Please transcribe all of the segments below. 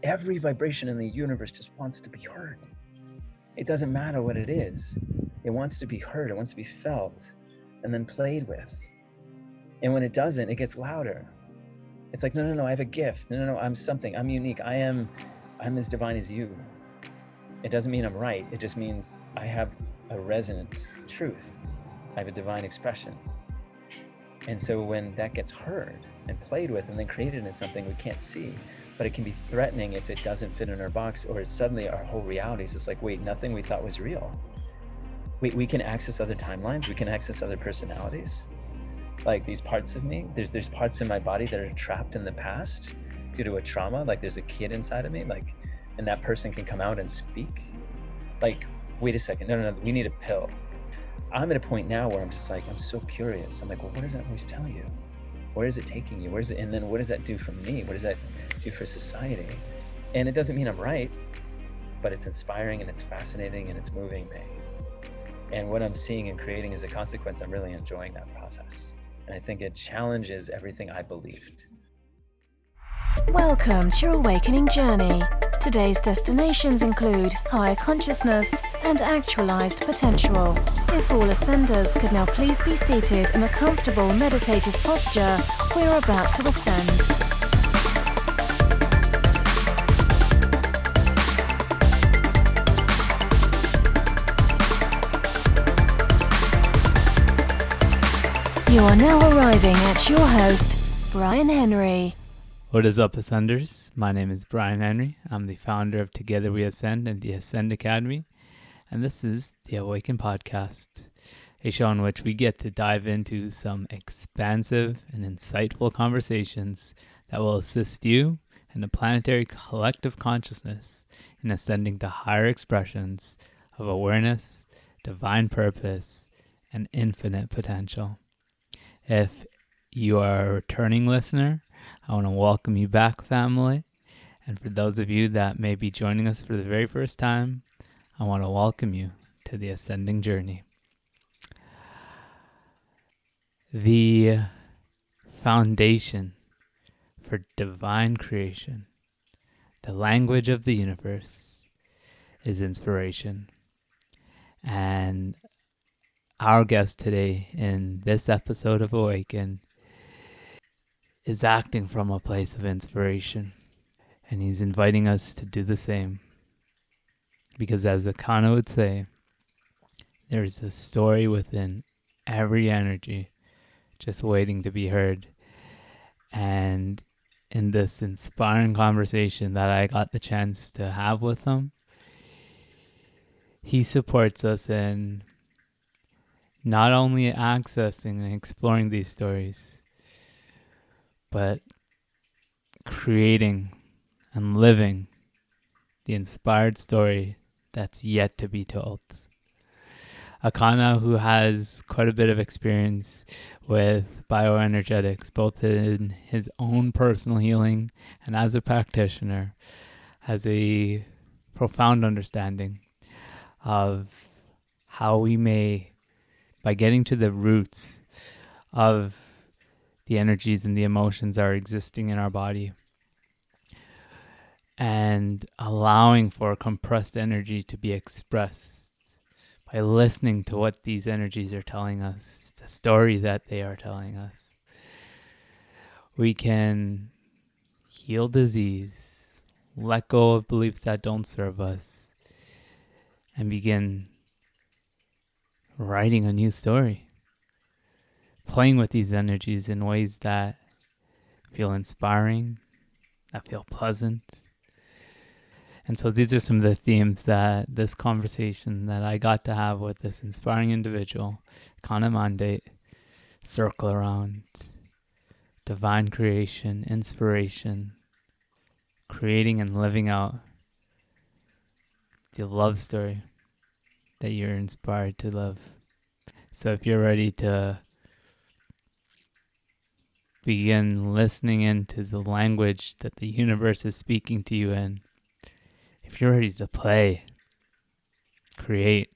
Every vibration in the universe just wants to be heard. It doesn't matter what it is. It wants to be heard. It wants to be felt and then played with. And when it doesn't, it gets louder. It's like, no, I have a gift. No, I'm something. I'm unique. I'm as divine as you. It doesn't mean I'm right. It just means I have a resonant truth. I have a divine expression. And so when that gets heard and played with and then created into something we can't see, but it can be threatening if it doesn't fit in our box, or suddenly our whole reality is just like, wait, nothing we thought was real. Wait, we can access other timelines. We can access other personalities. Like these parts of me, there's parts in my body that are trapped in the past due to a trauma. Like there's a kid inside of me, like, and that person can come out and speak. Like, wait a second, no, we need a pill. I'm at a point now where I'm just like, I'm so curious. I'm like, well, what does that voice tell you? Where is it taking you? And then what does that do for me? What does that do for society? And it doesn't mean I'm right, but it's inspiring and it's fascinating and it's moving me. And what I'm seeing and creating as a consequence, I'm really enjoying that process. And I think it challenges everything I believed. Welcome to your awakening journey. Today's destinations include higher consciousness and actualized potential. If all ascenders could now please be seated in a comfortable meditative posture, we're about to ascend. You are now arriving at your host, Bryan Henry. What is up, Ascenders? My name is Bryan Henry. I'm the founder of Together We Ascend and the Ascend Academy, and this is the Awaken Podcast, a show in which we get to dive into some expansive and insightful conversations that will assist you and the planetary collective consciousness in ascending to higher expressions of awareness, divine purpose, and infinite potential. If you are a returning listener, I want to welcome you back, family. And for those of you that may be joining us for the very first time, I want to welcome you to the ascending journey. The foundation for divine creation, the language of the universe, is inspiration. And our guest today in this episode of Awaken is acting from a place of inspiration, and he's inviting us to do the same. Because as Akana would say, there's a story within every energy just waiting to be heard. And in this inspiring conversation that I got the chance to have with him, he supports us in not only accessing and exploring these stories, but creating and living the inspired story that's yet to be told. Akana, who has quite a bit of experience with bioenergetics, both in his own personal healing and as a practitioner, has a profound understanding of how we may, by getting to the roots of the energies and the emotions that are existing in our body, and allowing for compressed energy to be expressed by listening to what these energies are telling us, the story that they are telling us, we can heal disease, let go of beliefs that don't serve us, and begin writing a new story, playing with these energies in ways that feel inspiring, that feel pleasant. And so these are some of the themes that this conversation that I got to have with this inspiring individual, Akana Mandate, circle around: divine creation, inspiration, creating and living out the love story that you're inspired to live. So if you're ready to begin listening into the language that the universe is speaking to you in, if you're ready to play, create,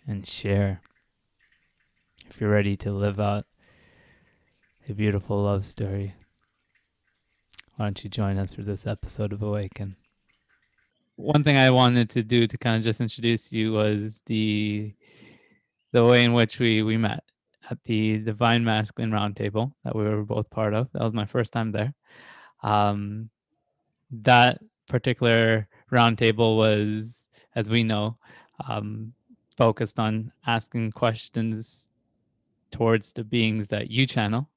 and share, if you're ready to live out a beautiful love story, Why don't you join us for this episode of Awaken? One thing I wanted to do to kind of just introduce you was the way in which we met at the Divine Masculine Roundtable that we were both part of. That was my first time there. That particular roundtable was, as we know, focused on asking questions towards the beings that you channel,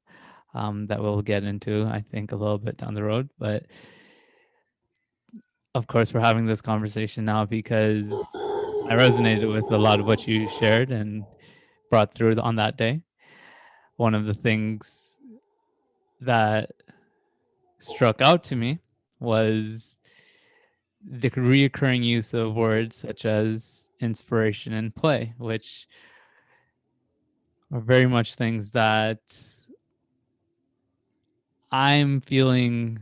that we'll get into, I think, a little bit down the road. But of course, we're having this conversation now because I resonated with a lot of what you shared and brought through on that day. One of the things that struck out to me was the reoccurring use of words such as inspiration and play, which are very much things that I'm feeling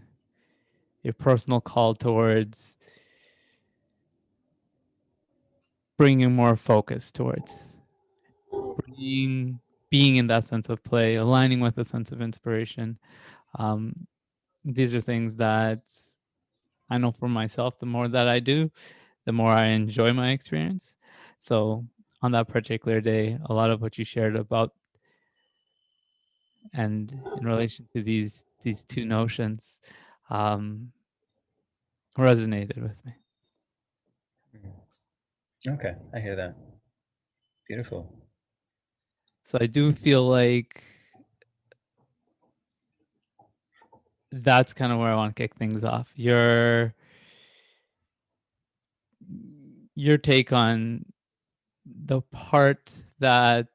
a personal call towards bringing more focus towards, being in that sense of play, aligning with a sense of inspiration. These are things that I know for myself, the more that I do, the more I enjoy my experience. So on that particular day, a lot of what you shared about and in relation to these two notions resonated with me. Okay, I hear that. Beautiful. So I do feel like that's kind of where I want to kick things off. Your take on the part that,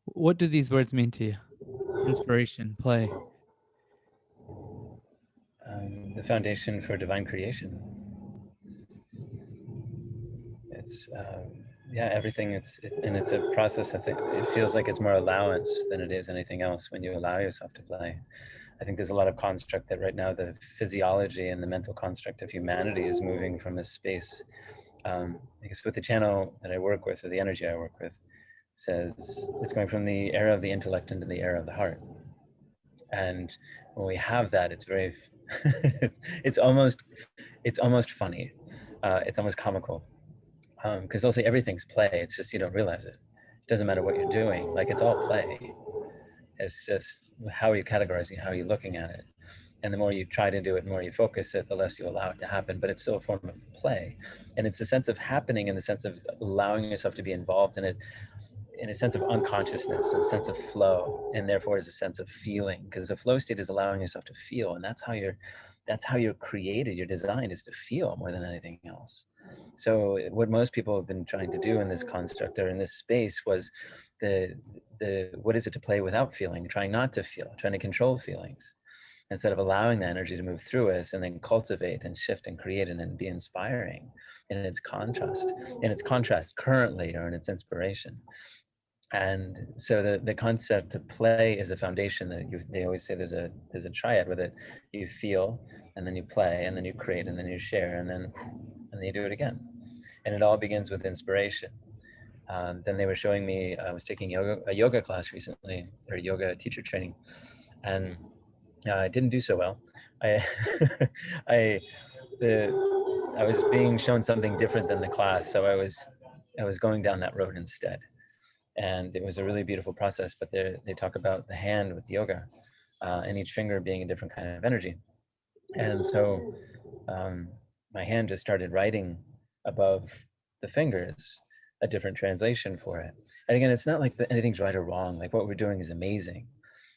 what do these words mean to you? Inspiration, play. The foundation for divine creation. It's yeah, everything. And it's a process. I think it feels like it's more allowance than it is anything else when you allow yourself to play. I think there's a lot of construct that right now the physiology and the mental construct of humanity is moving from this space. I guess with the channel that I work with, or the energy I work with, says it's going from the era of the intellect into the era of the heart. And when we have that, it's very, it's almost funny. It's almost comical, because they'll say everything's play. It's just you don't realize it. It doesn't matter what you're doing. Like it's all play. It's just how are you categorizing, how are you looking at it. And the more you try to do it, the more you focus it, the less you allow it to happen. But it's still a form of play. And it's a sense of happening in the sense of allowing yourself to be involved in it, in a sense of unconsciousness, a sense of flow, and therefore is a sense of feeling. Because the flow state is allowing yourself to feel, and that's how you're created, you're designed, is to feel more than anything else. So what most people have been trying to do in this construct or in this space was the what is it to play without feeling, trying not to feel, trying to control feelings, instead of allowing the energy to move through us and then cultivate and shift and create and be inspiring in its contrast currently, or in its inspiration. And so the concept of play is a foundation that they always say there's a triad with it. You feel, and then you play, and then you create, and then you share, and then you do it again. And it all begins with inspiration. Then they were showing me, I was taking a yoga class recently, or yoga teacher training, and I didn't do so well. I I was being shown something different than the class, so I was going down that road instead. And it was a really beautiful process. But they talk about the hand with yoga, and each finger being a different kind of energy. And so my hand just started writing above the fingers a different translation for it. And again, it's not like anything's right or wrong. Like what we're doing is amazing.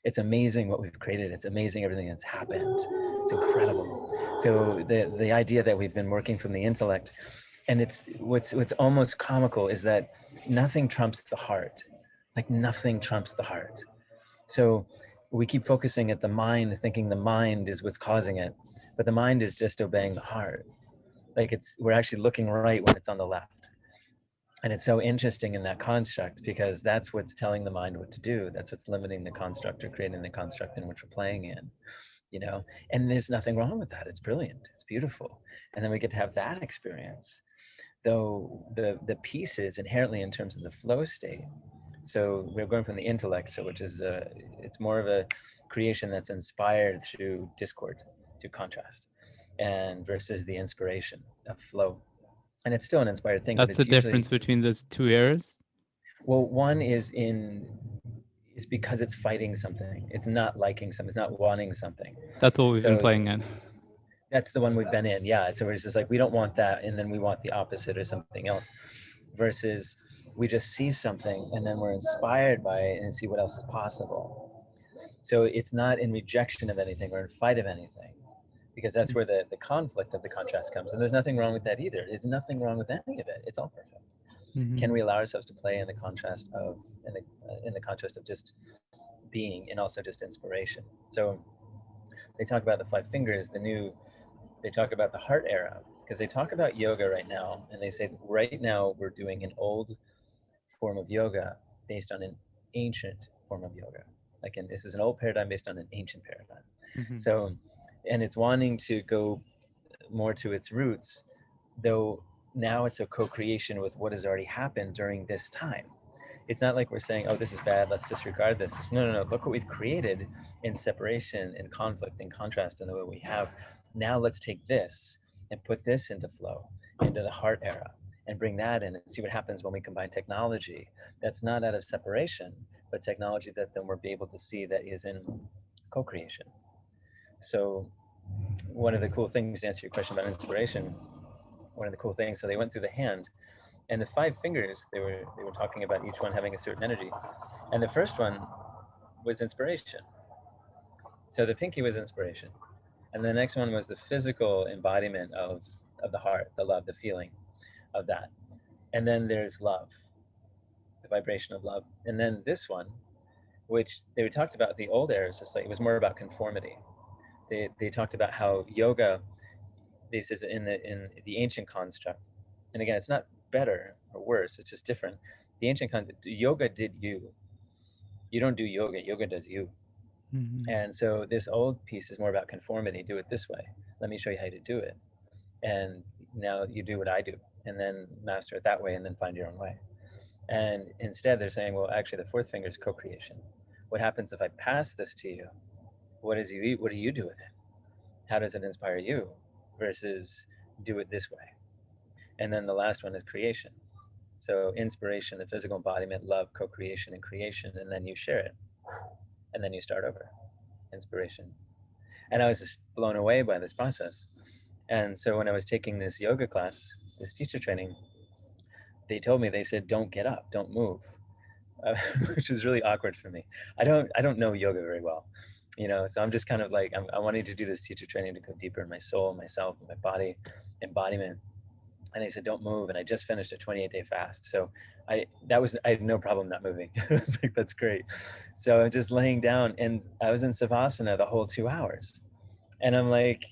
It's amazing what we've created. It's amazing everything that's happened. It's incredible. So the idea that we've been working from the intellect, and it's what's almost comical is that nothing trumps the heart. Like nothing trumps the heart. So we keep focusing at the mind, thinking the mind is what's causing it, but the mind is just obeying the heart. Like we're actually looking right when it's on the left. And it's so interesting in that construct, because that's what's telling the mind what to do. That's what's limiting the construct or creating the construct in which we're playing in, and there's nothing wrong with that. It's brilliant. It's beautiful. And then we get to have that experience, though the pieces inherently in terms of the flow state. So we're going from the intellect, so which is it's more of creation that's inspired through discord, through contrast, and versus the inspiration of flow. And it's still an inspired thing, but That's the it's usually, difference between those two eras. well, one is because it's fighting something. It's not liking something. It's not wanting something. That's what we've been So playing in. that's the one we've been in. Yeah. So it's just like, we don't want that. And then we want the opposite or something else, versus we just see something and then we're inspired by it and see what else is possible. So it's not in rejection of anything or in fight of anything, because that's where the conflict of the contrast comes. And there's nothing wrong with that either. There's nothing wrong with any of it. It's all perfect. Can we allow ourselves to play in the contrast of in the contrast of just being, and also just inspiration? So they talk about the five fingers, they talk about the heart era, because they talk about yoga right now, and they say right now we're doing an old form of yoga based on an ancient form of yoga. This is an old paradigm based on an ancient paradigm. So, and it's wanting to go more to its roots, though now it's a co-creation with what has already happened during this time. It's not like we're saying, oh, this is bad, let's disregard this. It's, no, look what we've created in separation, in conflict, in contrast, in the way we have. Now let's take this and put this into flow, into the heart era, and bring that in and see what happens when we combine technology that's not out of separation, but technology that then we'll be able to see that is in co-creation. So one of the cool things, to answer your question about inspiration, one of the cool things, so they went through the hand, and the five fingers, they were talking about each one having a certain energy. And the first one was inspiration. So the pinky was inspiration. And the next one was the physical embodiment of the heart, the love, the feeling of that. And then there's love, the vibration of love. And then this one, which they talked about the old eras, just like it was more about conformity. They talked about how yoga, this is in the ancient construct. And again, it's not better or worse, it's just different. The ancient yoga did you. You don't do yoga, yoga does you. And so this old piece is more about conformity. Do it this way. Let me show you how to do it. And now you do what I do, and then master it that way, and then find your own way. And instead they're saying, well, actually the fourth finger is co-creation. What happens if I pass this to you? What do you do with it? How does it inspire you? Versus do it this way. And then the last one is creation. So inspiration, the physical embodiment, love, co-creation, and creation, and then you share it. And then you start over. Inspiration. And I was just blown away by this process. And so when I was taking this yoga class, this teacher training, they told me, they said, don't get up, don't move, which was really awkward for me. I don't know yoga very well, so I'm just kind of like, I wanted to do this teacher training to go deeper in my soul, myself, my body, embodiment. And they said, don't move. And I just finished a 28-day fast. So I had no problem not moving. I was like, that's great. So I'm just laying down, and I was in Savasana the whole 2 hours. And I'm like,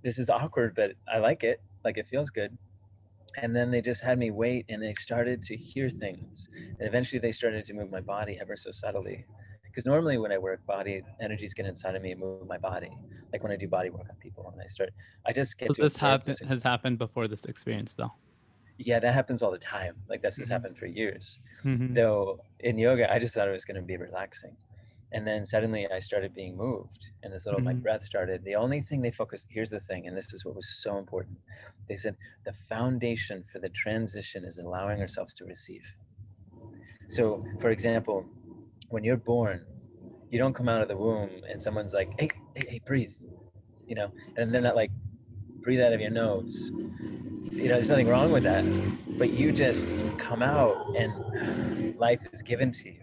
this is awkward, but I like it. Like, it feels good. And then they just had me wait, and they started to hear things. And eventually they started to move my body ever so subtly. Because normally when I work, body energies get inside of me and move my body. Like when I do body work on people, and I just get to absorb this. Has happened before this experience, though. Yeah, that happens all the time. Like this has happened for years. Though in yoga, I just thought it was going to be relaxing. And then suddenly I started being moved, and this little, my breath started. The only thing they focused, here's the thing, and this is what was so important. They said, the foundation for the transition is allowing ourselves to receive. So for example, when you're born, you don't come out of the womb and someone's like, hey, breathe, and they're not like, breathe out of your nose. There's nothing wrong with that, but you just come out and life is given to you.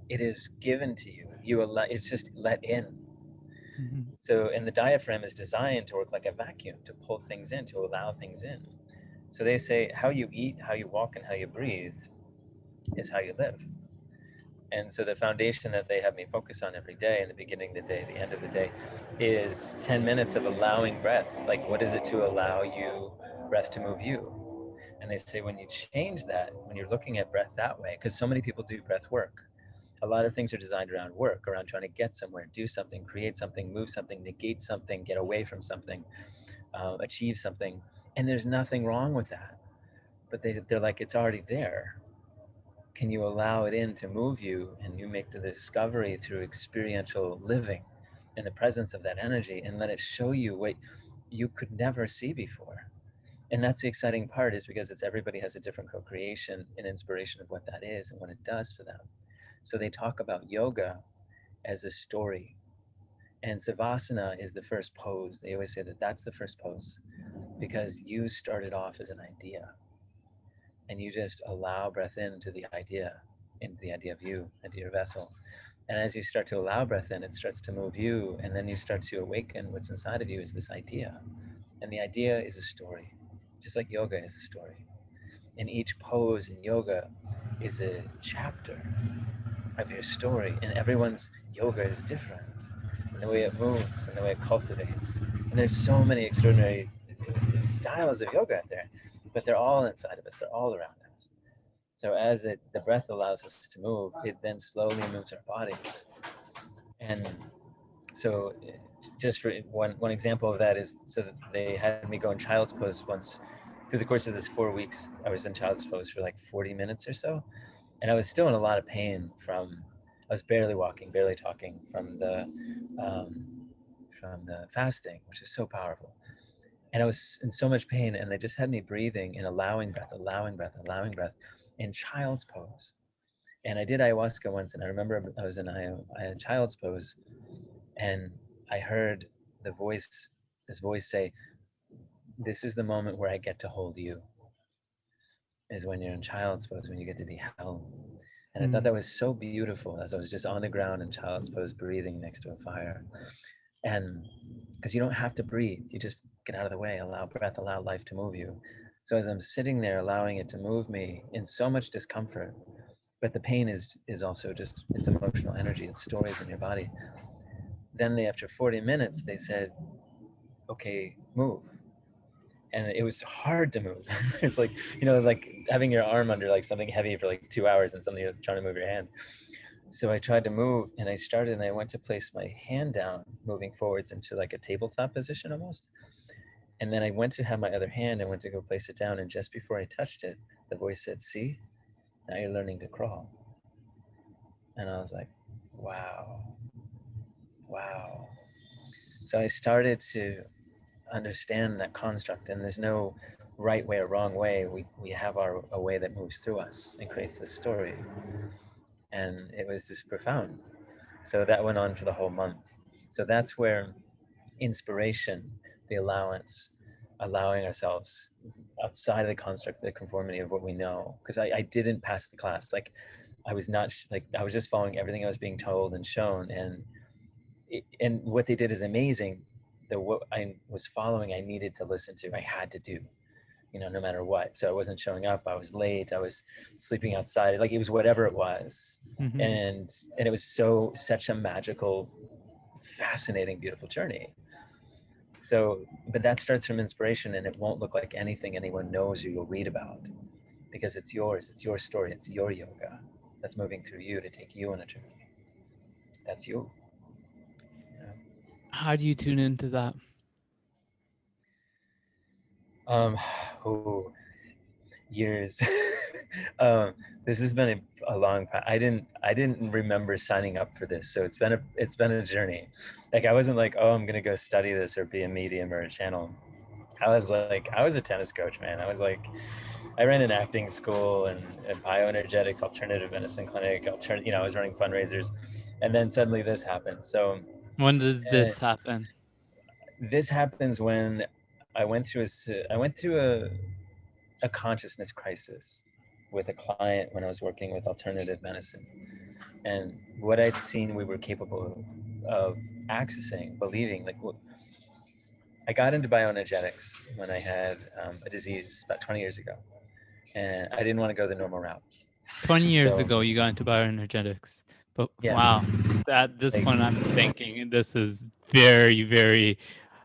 It is given to you. It's just let in. So, and the diaphragm is designed to work like a vacuum, to pull things in, to allow things in. So they say how you eat, how you walk, and how you breathe is how you live. And so the foundation that they have me focus on every day, in the beginning of the day, the end of the day, is 10 minutes of allowing breath. Like, what is it to allow you, breath to move you? And they say when you change that, when you're looking at breath that way, because so many people do breath work. A lot of things are designed around work, around trying to get somewhere, do something, create something, move something, negate something, get away from something, achieve something. And there's nothing wrong with that. But they're like, it's already there. can you allow it in to move you, and you make the discovery through experiential living in the presence of that energy, and let it show you what you could never see before. And that's the exciting part, is because it's everybody has a different co-creation and inspiration of what that is and what it does for them. So they talk about yoga as a story, and savasana is the first pose. They always say that that's the first pose, because you started off as an idea, and you just allow breath into the idea of you, into your vessel. And as you start to allow breath in, it starts to move you, and then you start to awaken what's inside of you is this idea. And the idea is a story, just like yoga is a story. And each pose in yoga is a chapter of your story, and everyone's yoga is different, and the way it moves and the way it cultivates. And there's so many extraordinary styles of yoga out there, but they're all inside of us, they're all around us. So as the breath allows us to move, it then slowly moves our bodies. And so just for one example of that is, so that they had me go in child's pose once. Through the course of this 4 weeks, I was in child's pose for like 40 minutes or so, and I was still in a lot of pain I was barely walking, barely talking from the fasting, which is so powerful. And I was in so much pain, and they just had me breathing and allowing breath in child's pose. And I did ayahuasca once, and I remember I was in a child's pose, and I heard this voice say, "This is the moment where I get to hold you," is when you're in child's pose, when you get to be held. And I thought that was so beautiful, as I was just on the ground in child's pose, breathing next to a fire. And because you don't have to breathe, you just get out of the way, allow breath, allow life to move you. So as I'm sitting there, allowing it to move me in so much discomfort, but the pain is also just, it's emotional energy, it's stories in your body. Then after 40 minutes, they said, okay, move. And it was hard to move. It's like, like having your arm under like something heavy for like 2 hours and something you're trying to move your hand. So I tried to move, and I went to place my hand down, moving forwards into like a tabletop position almost. And then I went to have my other hand and went to go place it down. And just before I touched it, the voice said, "See, now you're learning to crawl." And I was like, wow. So I started to understand that construct, and there's no right way or wrong way. We have a way that moves through us and creates this story. And it was just profound. So that went on for the whole month. So that's where inspiration, the allowing ourselves outside of the construct, the conformity of what we know. Because I didn't pass the class. Like I was not, like I was just following everything I was being told and shown. And what they did is amazing. What I was following, I needed to listen to, I had to do, no matter what. So I wasn't showing up, I was late, I was sleeping outside, like it was whatever it was. Mm-hmm. And it was such a magical, fascinating, beautiful journey. So, but that starts from inspiration, and it won't look like anything anyone knows or you'll read about, because it's yours, it's your story, it's your yoga that's moving through you to take you on a journey. That's you. How do you tune into that? Years. This has been a long time. I didn't remember signing up for this, so it's been a journey. Like I wasn't like, oh, I'm gonna go study this or be a medium or a channel. I was a tennis coach, man. I ran an acting school and bioenergetics, alternative medicine clinic. I was running fundraisers, and then suddenly this happened. So when does this happen? This happens when I went through a consciousness crisis with a client when I was working with alternative medicine, and what I'd seen we were capable of accessing, believing. I got into bioenergetics when I had a disease about 20 years ago, and I didn't want to go the normal route. 20 years ago, you got into bioenergetics. But yeah. Wow, at this point, I'm thinking this is very, very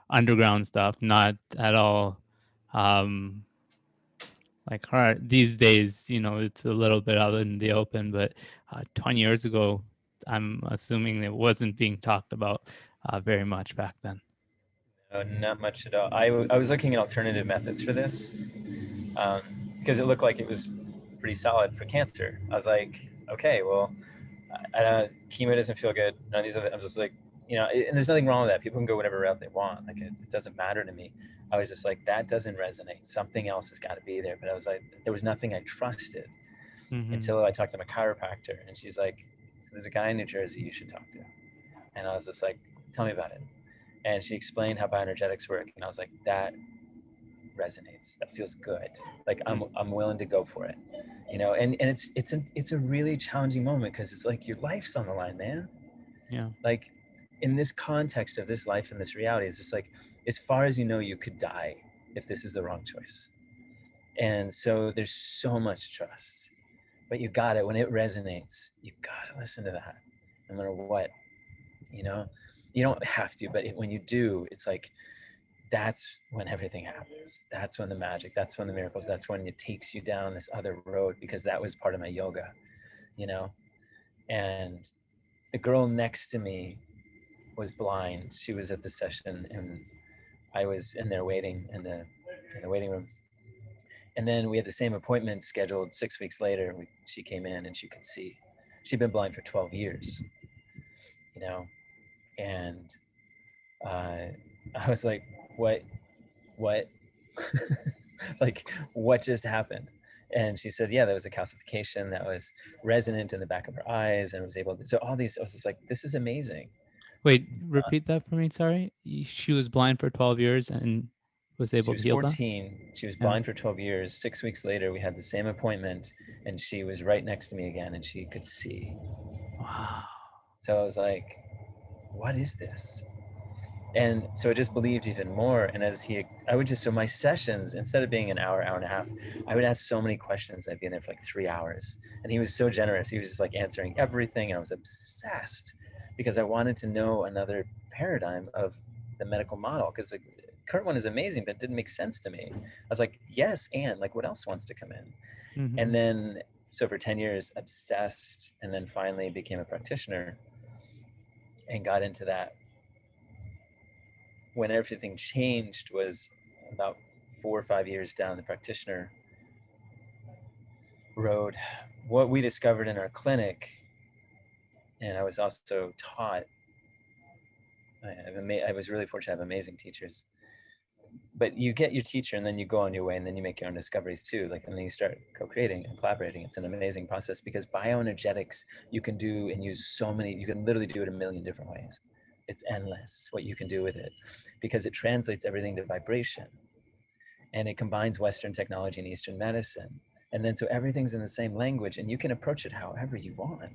underground stuff, not at all like hard. These days, it's a little bit out in the open, but 20 years ago, I'm assuming it wasn't being talked about very much back then. No, not much at all. I was looking at alternative methods for this because it looked like it was pretty solid for cancer. I was like, okay, well, chemo doesn't feel good. None of these other, I'm just like, and there's nothing wrong with that. People can go whatever route they want. Like it doesn't matter to me. I was just like, that doesn't resonate. Something else has got to be there. But I was like, there was nothing I trusted until I talked to my chiropractor, and she's like, so there's a guy in New Jersey you should talk to. And I was just like, tell me about it. And she explained how bioenergetics work, and I was like, that resonates. That feels good. Like I'm willing to go for it, And it's a really challenging moment, because it's like your life's on the line, man. Yeah. Like in this context of this life and this reality, it's just like, as far as you could die if this is the wrong choice. And so there's so much trust, but you got it. When it resonates, you got to listen to that no matter what. You don't have to, but when you do, it's like, that's when everything happens. That's when the magic, that's when the miracles, that's when it takes you down this other road, because that was part of my yoga, and the girl next to me was blind. She was at the session, and I was in there waiting in the waiting room. And then we had the same appointment scheduled 6 weeks later. She came in and she could see. She'd been blind for 12 years, and I was like, what? Like, what just happened? And she said, yeah, there was a calcification that was resonant in the back of her eyes, and was able to, so all these, I was just like, this is amazing. Wait, repeat that for me. Sorry. She was blind for 12 years and was able to heal that? She was 14. She was blind for 12 years. 6 weeks later, we had the same appointment, and she was right next to me again, and she could see. Wow. So I was like, what is this? And so I just believed even more. And so my sessions, instead of being an hour and a half, I would ask so many questions. I'd be in there for like 3 hours. And he was so generous. He was just like answering everything. I was obsessed, because I wanted to know another paradigm of the medical model, because the current one is amazing, but it didn't make sense to me. I was like, yes, and like, what else wants to come in? Mm-hmm. And then, so for 10 years, obsessed, and then finally became a practitioner and got into that. When everything changed was about 4 or 5 years down the practitioner road. What we discovered in our clinic, and I was also taught, I was really fortunate to have amazing teachers, but you get your teacher and then you go on your way, and then you make your own discoveries too. Like, and then you start co-creating and collaborating. It's an amazing process, because bioenergetics, you can do and use you can literally do it a million different ways. It's endless what you can do with it, because it translates everything to vibration, and it combines Western technology and Eastern medicine. And then so everything's in the same language, and you can approach it however you want.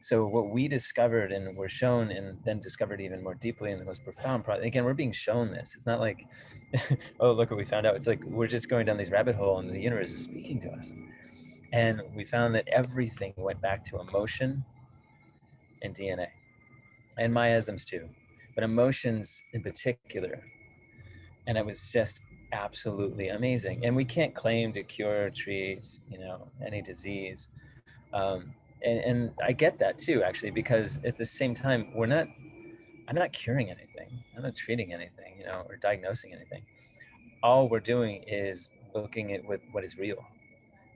So what we discovered and were shown, and then discovered even more deeply in the most profound again, we're being shown this. It's not like, oh, look what we found out. It's like, we're just going down these rabbit hole, and the universe is speaking to us. And we found that everything went back to emotion and DNA, and miasms too, but emotions in particular. And it was just absolutely amazing. And we can't claim to cure or treat, any disease. And I get that too, actually, because at the same time, I'm not curing anything. I'm not treating anything, or diagnosing anything. All we're doing is looking at what is real,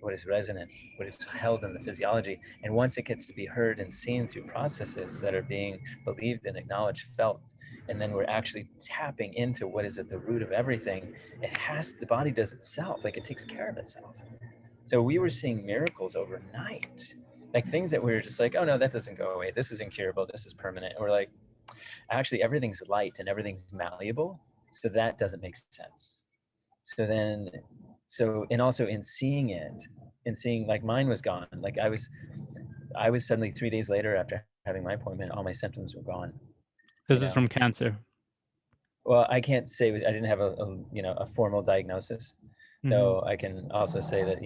what is resonant, what is held in the physiology. And once it gets to be heard and seen through processes that are being believed and acknowledged, felt, and then we're actually tapping into what is at the root of everything, the body does itself, like it takes care of itself. So we were seeing miracles overnight, like things that we were just like, oh no, that doesn't go away. This is incurable. This is permanent. And we're like, actually everything's light and everything's malleable. So that doesn't make sense. And also in seeing it, and seeing, like, mine was gone. Like I was suddenly 3 days later, after having my appointment, all my symptoms were gone. This is from cancer. Well, I can't say I didn't have a formal diagnosis. Mm-hmm. Though I can also say that,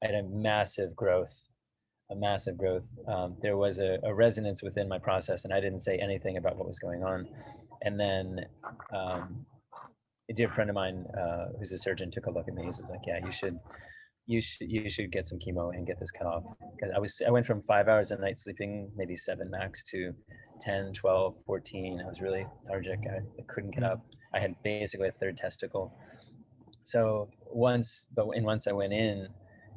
I had a massive growth. There was a resonance within my process, and I didn't say anything about what was going on. And then a dear friend of mine, who's a surgeon, took a look at me. He's like, yeah, you should get some chemo and get this cut off. Because I went from 5 hours a night sleeping, maybe 7 max, to 10, 12, 14. I was really lethargic. I couldn't get up. I had basically a third testicle. So once I went in,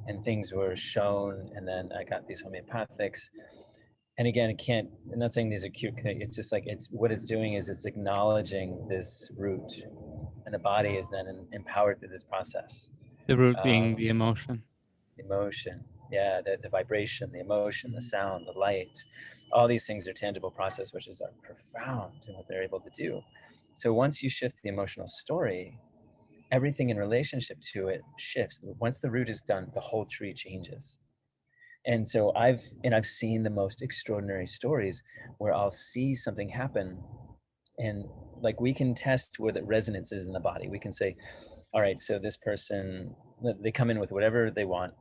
and things were shown, and then I got these homeopathics. And again, I'm not saying these are cute, it's just like, it's what it's doing is it's acknowledging this root, and the body is then empowered through this process. The root being Um, the emotion. Emotion, yeah, the vibration, the emotion, the sound, the light, all these things are tangible process, which is profound in what they're able to do. So once you shift the emotional story, everything in relationship to it shifts. Once the root is done, the whole tree changes. And so I've seen the most extraordinary stories where I'll see something happen, and like we can test where the resonance is in the body. We can say, all right, so this person, they come in with whatever they want.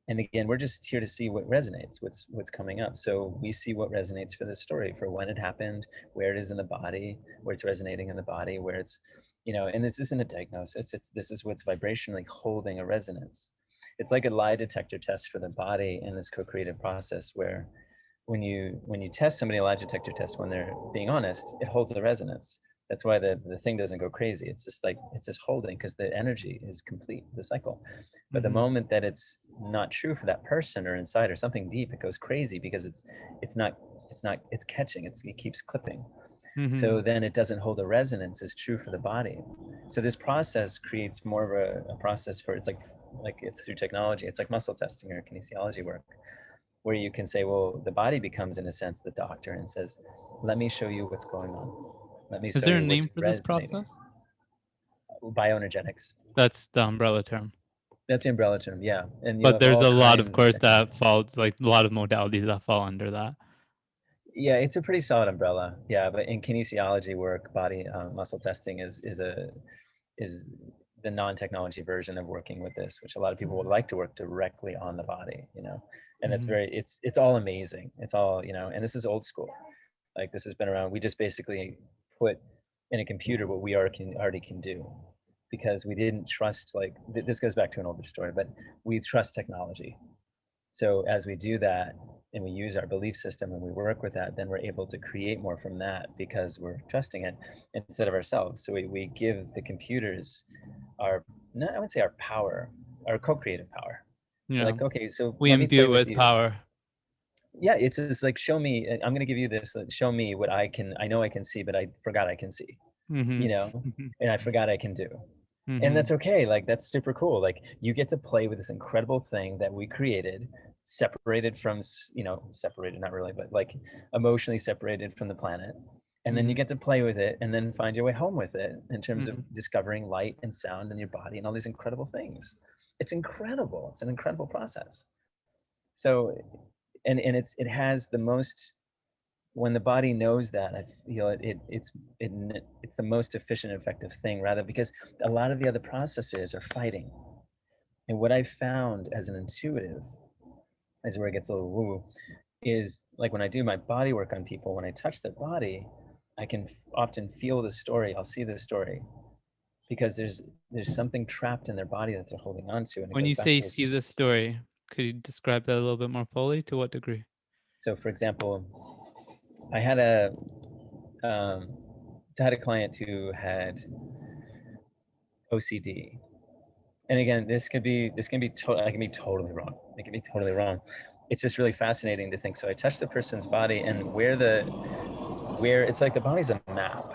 And again, we're just here to see what resonates, what's coming up. So we see what resonates for the story, for when it happened, where it is in the body, where it's resonating in the body, where it's, and this isn't a diagnosis. This is what's vibrationally holding a resonance. It's like a lie detector test for the body in this co-creative process, where when you test somebody, a lie detector test, when they're being honest, it holds a resonance. That's why the thing doesn't go crazy. It's just holding, because the energy is complete, the cycle. But the moment that it's not true for that person or inside or something deep, it goes crazy, because it's catching, it keeps clipping. So then it doesn't hold a resonance as true for the body. So this process creates more of a process for, it's like it's through technology. It's like muscle testing or kinesiology work, where you can say, well, the body becomes, in a sense, the doctor, and says, let me show you what's going on. Let me Is show there a you what's name for this resonating. process? Bioenergetics. That's the umbrella term. That's the umbrella term, yeah. And But there's all a lot, of kinds course, different. that falls, like a lot of modalities that fall under that. Yeah, it's a pretty solid umbrella. Yeah, but in kinesiology work, body muscle testing is the non-technology version of working with this, which a lot of people would like to work directly on the body, and it's it's all amazing. It's all, and this is old school. Like, this has been around. We just basically put in a computer what we already can do, because we didn't trust, like, this goes back to an older story, but we trust technology. So as we do that, and we use our belief system, and we work with that, then we're able to create more from that, because we're trusting it instead of ourselves. So we give the computers our, not, I would say our power, our co-creative power. Yeah. Like, okay, so We let me imbue play it with with you. power. Yeah, it's just like, show me, I'm going to give you this, show me what I know I can see, but I forgot I can see, and I forgot I can do. And that's okay. Like, that's super cool. Like, you get to play with this incredible thing that we created, separated from, separated, not really, but like emotionally separated from the planet. And then you get to play with it, and then find your way home with it, in terms of discovering light and sound in your body and all these incredible things. It's incredible. It's an incredible process. So, and it has the most, when the body knows that, I feel it's the most efficient, effective thing, rather, because a lot of the other processes are fighting. And what I found as an intuitive, is where it gets a little woo, is like, when I do my body work on people, when I touch their body, I can often feel the story. I'll see the story, because there's something trapped in their body that they're holding on to. And it When goes you back say to see this. the story, could you describe that a little bit more fully? To what degree? So, for example, I had a client who had OCD. And again, I can be totally wrong. It can be totally wrong. It's just really fascinating to think. So I touched the person's body, and where it's like the body's a map,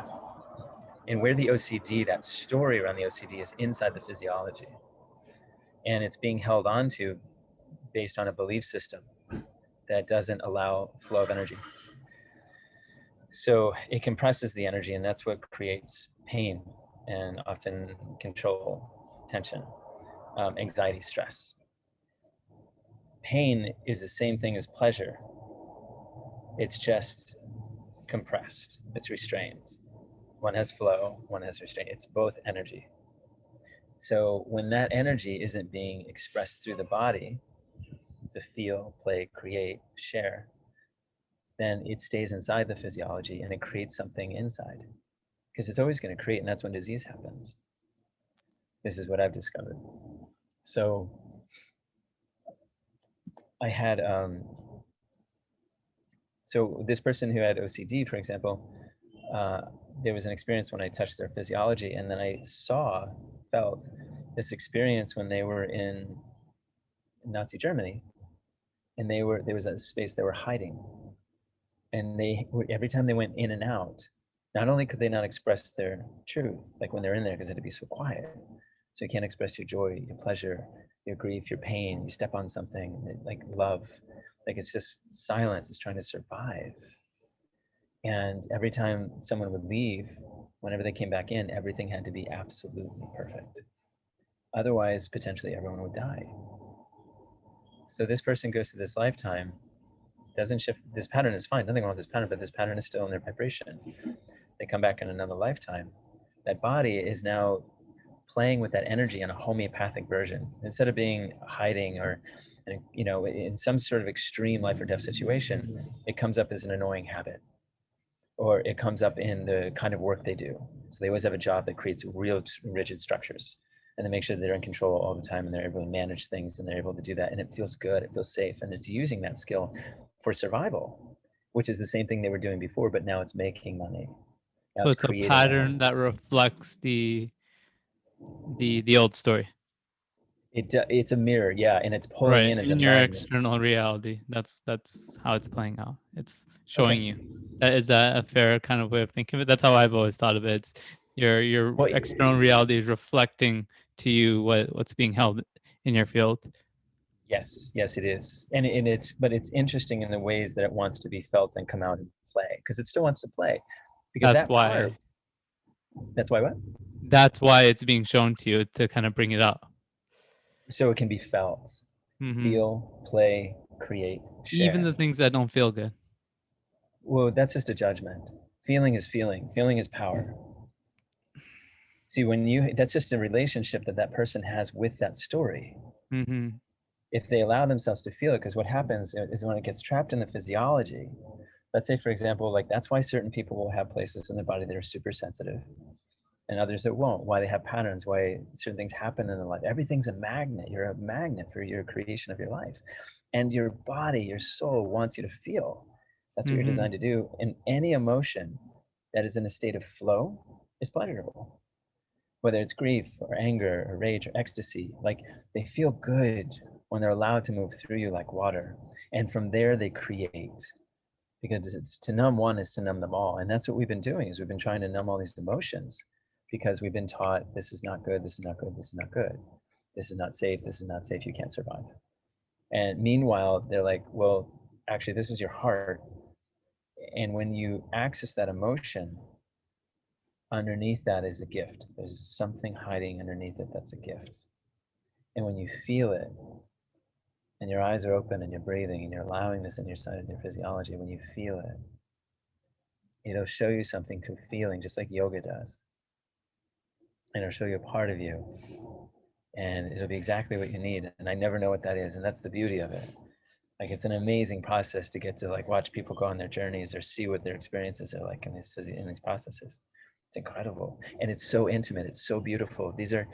and where the OCD, that story around the OCD, is inside the physiology, and it's being held onto based on a belief system that doesn't allow flow of energy. So it compresses the energy, and that's what creates pain, and often control, tension, anxiety, stress. Pain is the same thing as pleasure. It's just compressed. It's restrained. One has flow, one has restraint. It's both energy. So when that energy isn't being expressed through the body to feel, play, create, share, then it stays inside the physiology, and it creates something inside, because it's always going to create, and that's when disease happens. This is what I've discovered. So I had, so this person who had OCD, for example, there was an experience when I touched their physiology, and then I felt this experience when they were in in Nazi Germany, and there was a space they were hiding, and every time they went in and out, not only could they not express their truth, like when they're in there, because it had to be so quiet, so you can't express your joy, your pleasure, your grief, your pain. You step on something like love, like it's just silence. It's trying to survive. And every time someone would leave, whenever they came back in, everything had to be absolutely perfect. Otherwise, potentially everyone would die. So this person goes through this lifetime, doesn't shift. This pattern is fine, nothing wrong with this pattern, but this pattern is still in their vibration. They come back in another lifetime. That body is now playing with that energy in a homeopathic version. Instead of being hiding or, in some sort of extreme life or death situation, it comes up as an annoying habit, or it comes up in the kind of work they do. So they always have a job that creates real rigid structures, and they make sure that they're in control all the time, and they're able to manage things, and they're able to do that, and it feels good, it feels safe, and it's using that skill for survival, which is the same thing they were doing before, but now it's making money. Now So it's a pattern that reflects the old story. It's a mirror, yeah, and it's pulling in as a your magnet. external reality. That's how it's playing out. It's showing you. Is that a fair kind of way of thinking of it? That's how I've always thought of it. It's your external reality is reflecting to you what's being held in your field. Yes, it is, and it's interesting in the ways that it wants to be felt and come out and play, because it still wants to play, because that's why what? That's why it's being shown to you, to kind of bring it up. So it can be felt, feel, play, create, share. Even the things that don't feel good. Well, that's just a judgment. Feeling is feeling. Feeling is power. See, that's just a relationship that person has with that story. If they allow themselves to feel it, because what happens is when it gets trapped in the physiology, let's say, for example, like that's why certain people will have places in their body that are super sensitive, and others that won't. Why they have patterns, why certain things happen in their life. Everything's a magnet. You're a magnet for your creation of your life. And your body, your soul wants you to feel. That's what you're designed to do. And any emotion that is in a state of flow is pleasurable. Whether it's grief or anger or rage or ecstasy, like they feel good when they're allowed to move through you like water. And from there they create. Because it's to numb one is to numb them all. And that's what we've been doing, is we've been trying to numb all these emotions, because we've been taught this is not good, this is not good, this is not good. This is not safe, this is not safe, you can't survive. And meanwhile, they're like, well, actually, this is your heart. And when you access that emotion, underneath that is a gift. There's something hiding underneath it that's a gift. And when you feel it, and your eyes are open and you're breathing and you're allowing this in your side of your physiology, when you feel it, it'll show you something through feeling, just like yoga does. And it'll show you a part of you, and it'll be exactly what you need. And I never know what that is. And that's the beauty of it. Like, it's an amazing process to get to like watch people go on their journeys or see what their experiences are like in these processes. It's incredible. And it's so intimate. It's so beautiful. These are,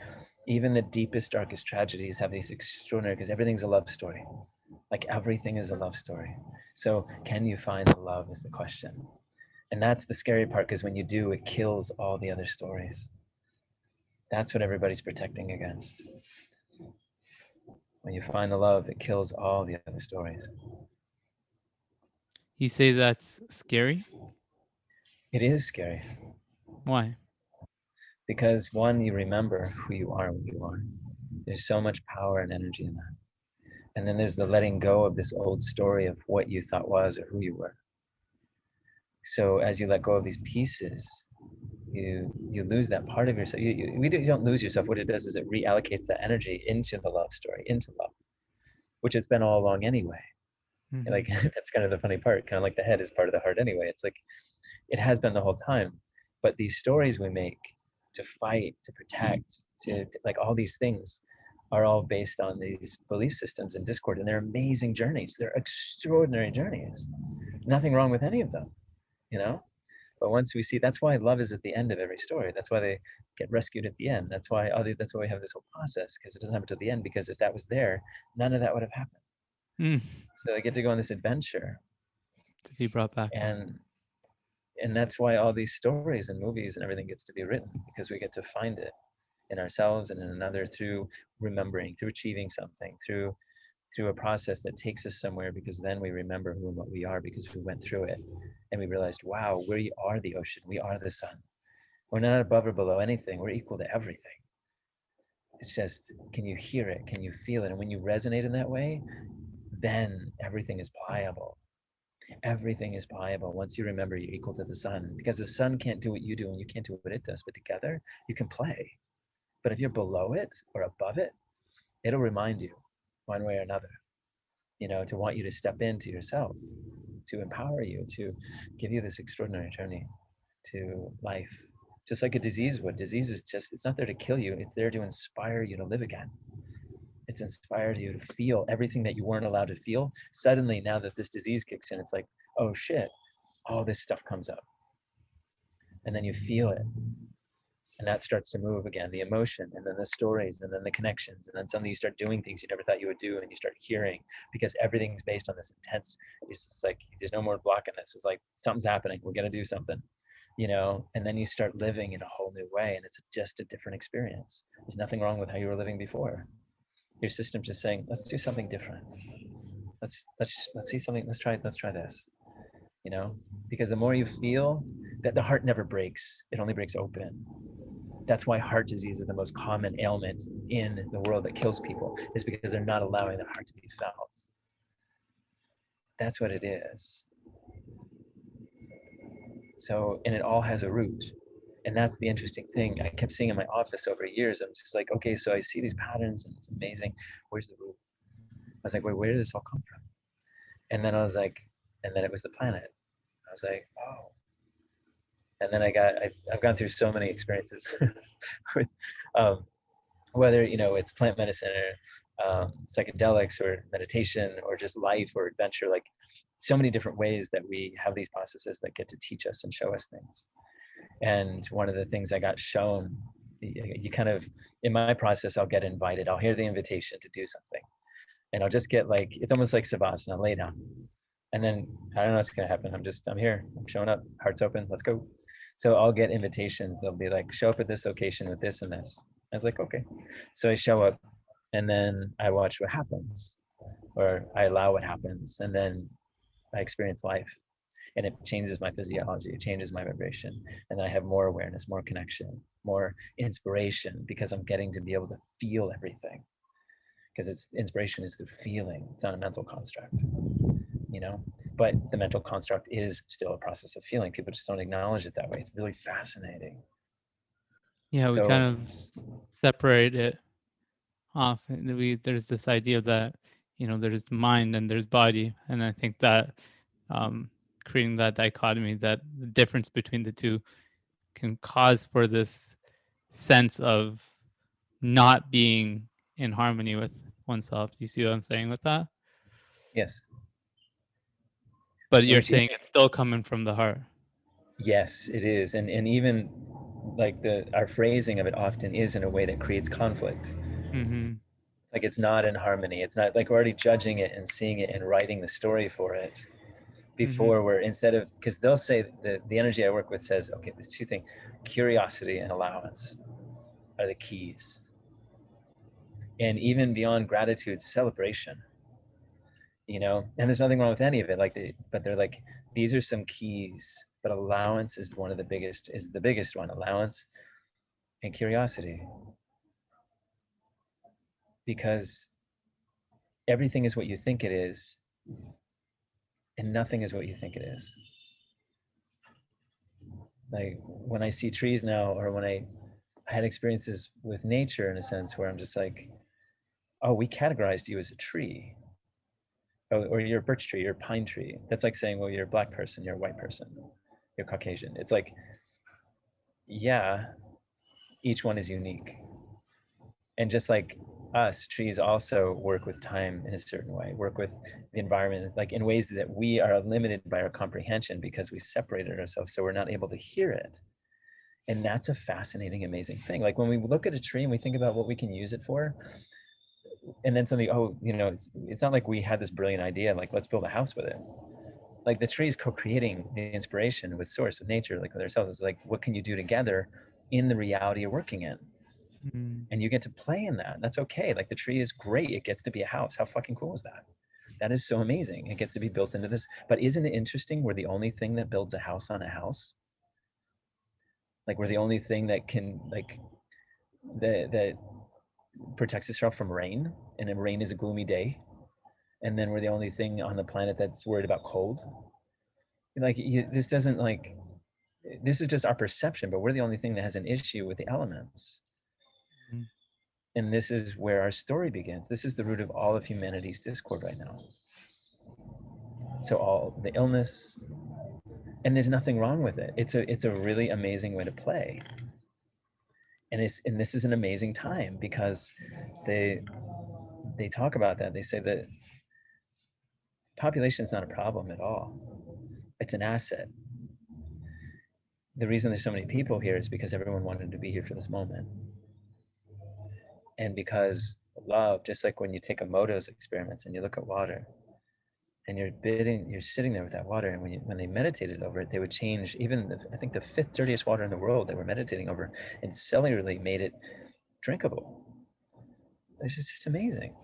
even the deepest, darkest tragedies have these extraordinary, because everything's a love story. Like everything is a love story. So can you find the love is the question. And that's the scary part, because when you do, it kills all the other stories. That's what everybody's protecting against. When you find the love, it kills all the other stories. You say that's scary? It is scary. Why? Because one, you remember who you are when you are. There's so much power and energy in that. And then there's the letting go of this old story of what you thought was or who you were. So as you let go of these pieces, you lose that part of yourself. You don't lose yourself. What it does is it reallocates that energy into the love story, into love, which it's been all along anyway. Like, that's kind of the funny part, kind of like the head is part of the heart anyway. It's like, it has been the whole time. But these stories we make to fight, to protect, to like all these things are all based on these belief systems and discord. And they're amazing journeys. They're extraordinary journeys. Nothing wrong with any of them, But once we see, that's why love is at the end of every story. That's why they get rescued at the end. That's why we have this whole process, because it doesn't happen to the end, because if that was there, none of that would have happened. So they get to go on this adventure to be brought back. And that's why all these stories and movies and everything gets to be written, because we get to find it in ourselves and in another through remembering, through achieving something, through through a process that takes us somewhere, because then we remember who and what we are, because we went through it and we realized, wow, we are the ocean, we are the sun. We're not above or below anything, we're equal to everything. It's just, can you hear it? Can you feel it? And when you resonate in that way, then everything is pliable. Everything is pliable once you remember you're equal to the sun, because the sun can't do what you do and you can't do what it does, but together you can play. But if you're below it or above it, it'll remind you one way or another, to want you to step into yourself, to empower you, to give you this extraordinary journey to life. Just like a disease would. Disease is just, it's not there to kill you, it's there to inspire you to live again. It's inspired you to feel everything that you weren't allowed to feel. Suddenly, now that this disease kicks in, it's like, oh shit, all this stuff comes up. And then you feel it. And that starts to move again, the emotion, and then the stories, and then the connections. And then suddenly you start doing things you never thought you would do, and you start hearing, because everything's based on this intense, it's just like, there's no more blocking this. It's like, something's happening, we're gonna do something, and then you start living in a whole new way, and it's just a different experience. There's nothing wrong with how you were living before. Your system's just saying, let's do something different. Let's see something, let's try this, because the more you feel that, the heart never breaks, it only breaks open. That's why heart disease is the most common ailment in the world that kills people, is because they're not allowing their heart to be felt. That's what it is. So, and it all has a root. And that's the interesting thing I kept seeing in my office over years. I was just like, okay, so I see these patterns and it's amazing. Where's the root? I was like, wait, where did this all come from? And then I was like, and then it was the planet. I was like, oh. And then I've gone through so many experiences with, whether, it's plant medicine or psychedelics or meditation or just life or adventure, like so many different ways that we have these processes that get to teach us and show us things. And one of the things I got shown, you kind of, in my process, I'll get invited, I'll hear the invitation to do something. And I'll just get like, it's almost like Savasana, lay down. And then I don't know what's gonna happen. I'm here, I'm showing up, heart's open, let's go. So I'll get invitations. They'll be like, show up at this location with this and this. I was like, okay. So I show up and then I watch what happens, or I allow what happens. And then I experience life, and it changes my physiology. It changes my vibration. And I have more awareness, more connection, more inspiration, because I'm getting to be able to feel everything. Because inspiration is through feeling. It's not a mental construct, But the mental construct is still a process of feeling. People just don't acknowledge it that way. It's really fascinating. Yeah, we So, kind of separate it off. There's this idea that, there's mind and there's body. And I think that creating that dichotomy, that the difference between the two can cause for this sense of not being in harmony with oneself. Do you see what I'm saying with that? yes. But you're saying it's still coming from the heart. Yes, it is. And even like our phrasing of it often is in a way that creates conflict. Mm-hmm. Like it's not in harmony. It's not like we're already judging it and seeing it and writing the story for it before we're, instead of, because they'll say the energy I work with says, okay, there's two things, curiosity and allowance are the keys. And even beyond gratitude, celebration, and there's nothing wrong with any of it. But they're like, these are some keys, but allowance is the biggest one, allowance and curiosity. Because everything is what you think it is, and nothing is what you think it is. Like when I see trees now, or when I had experiences with nature in a sense where I'm just like, oh, we categorized you as a tree. Oh, or you're a birch tree, you're a pine tree. That's like saying, well, you're a black person, you're a white person, you're Caucasian. It's like, yeah, each one is unique. And just like us, trees also work with time in a certain way, work with the environment, like in ways that we are limited by our comprehension because we separated ourselves, so we're not able to hear it. And that's a fascinating, amazing thing. Like when we look at a tree and we think about what we can use it for, and then something, it's not like we had this brilliant idea, like let's build a house with it. Like the tree's co-creating the inspiration with source, with nature, like with ourselves. It's like, what can you do together in the reality you're working in? Mm. And you get to play in that. That's okay. Like the tree is great. It gets to be a house. How fucking cool is that? That is so amazing. It gets to be built into this. But isn't it interesting? We're the only thing that builds a house on a house. Like we're the only thing that can like that protects itself from rain. And then rain is a gloomy day. And then we're the only thing on the planet that's worried about cold. Like this doesn't like, this is just our perception, but we're the only thing that has an issue with the elements. Mm. And this is where our story begins. This is the root of all of humanity's discord right now. So all the illness, and there's nothing wrong with it. It's a really amazing way to play. And this is an amazing time because they talk about that. They say that population is not a problem at all. It's an asset. The reason there's so many people here is because everyone wanted to be here for this moment. And because love, just like when you take Emoto's experiments and you look at water and you're sitting there with that water, and when they meditated over it, they would change even I think the fifth dirtiest water in the world they were meditating over, and cellularly made it drinkable. It's just amazing.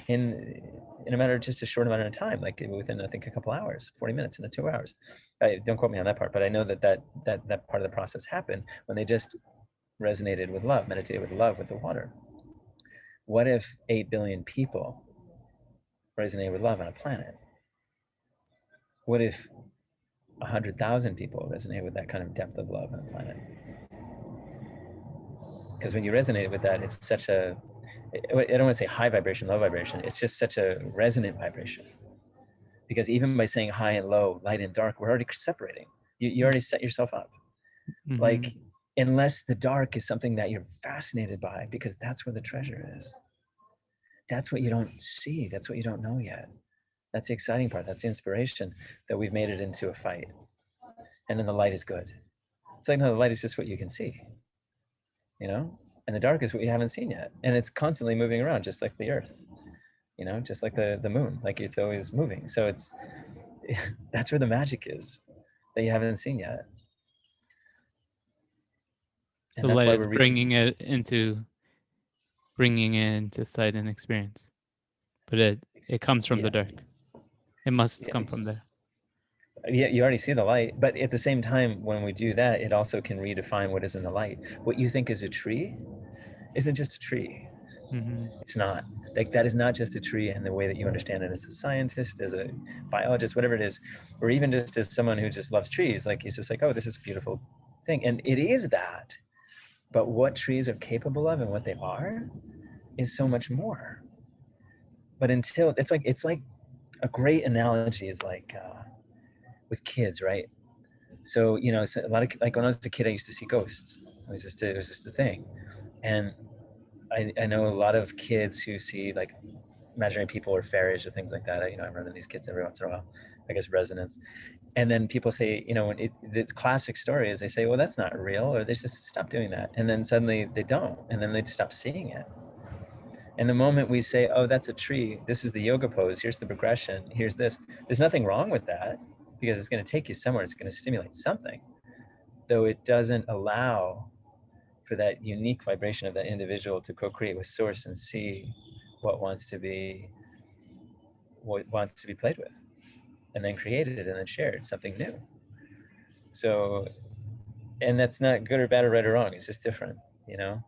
In a matter of just a short amount of time, like within I think a couple hours, 40 minutes into 2 hours. Don't quote me on that part, but I know that part of the process happened when they just resonated with love, meditated with love with the water. What if 8 billion people resonated with love on a planet? What if 100,000 people resonate with that kind of depth of love on the planet? Because when you resonate with that, it's such a, I don't want to say high vibration, low vibration. It's just such a resonant vibration. Because even by saying high and low, light and dark, we're already separating. You already set yourself up. Mm-hmm. Like, unless the dark is something that you're fascinated by, because that's where the treasure is. That's what you don't see. That's what you don't know yet. That's the exciting part. That's the inspiration, that we've made it into a fight. And then the light is good. It's like, no, the light is just what you can see, you know? And the dark is what you haven't seen yet. And it's constantly moving around, just like the earth, you know, just like the moon, like it's always moving. So that's where the magic is, that you haven't seen yet. And the light is bringing it into sight and experience. But it comes from the dark. It must come from there. Yeah, you already see the light, but at the same time, when we do that, it also can redefine what is in the light. What you think is a tree isn't just a tree. Mm-hmm. It's not. Like, that is not just a tree in the way that you understand it as a scientist, as a biologist, whatever it is, or even just as someone who just loves trees. Like, he's just like, oh, this is a beautiful thing. And it is that. But what trees are capable of and what they are is so much more. But until, it's like a great analogy is like, with kids, right? So, you know, a lot of, like when I was a kid, I used to see ghosts. It was just a thing. And I know a lot of kids who see like imaginary people or fairies or things like that. I run these kids every once in a while, I guess resonance. And then people say, you know, the classic story is they say, well, that's not real, or they just stop doing that. And then suddenly they don't, and then they stop seeing it. And the moment we say, oh, that's a tree, this is the yoga pose, here's the progression, here's this, there's nothing wrong with that, because it's going to take you somewhere, it's going to stimulate something, though it doesn't allow for that unique vibration of that individual to co-create with source and see what wants to be played with, and then created and then shared something new. So, and that's not good or bad or right or wrong, it's just different, you know?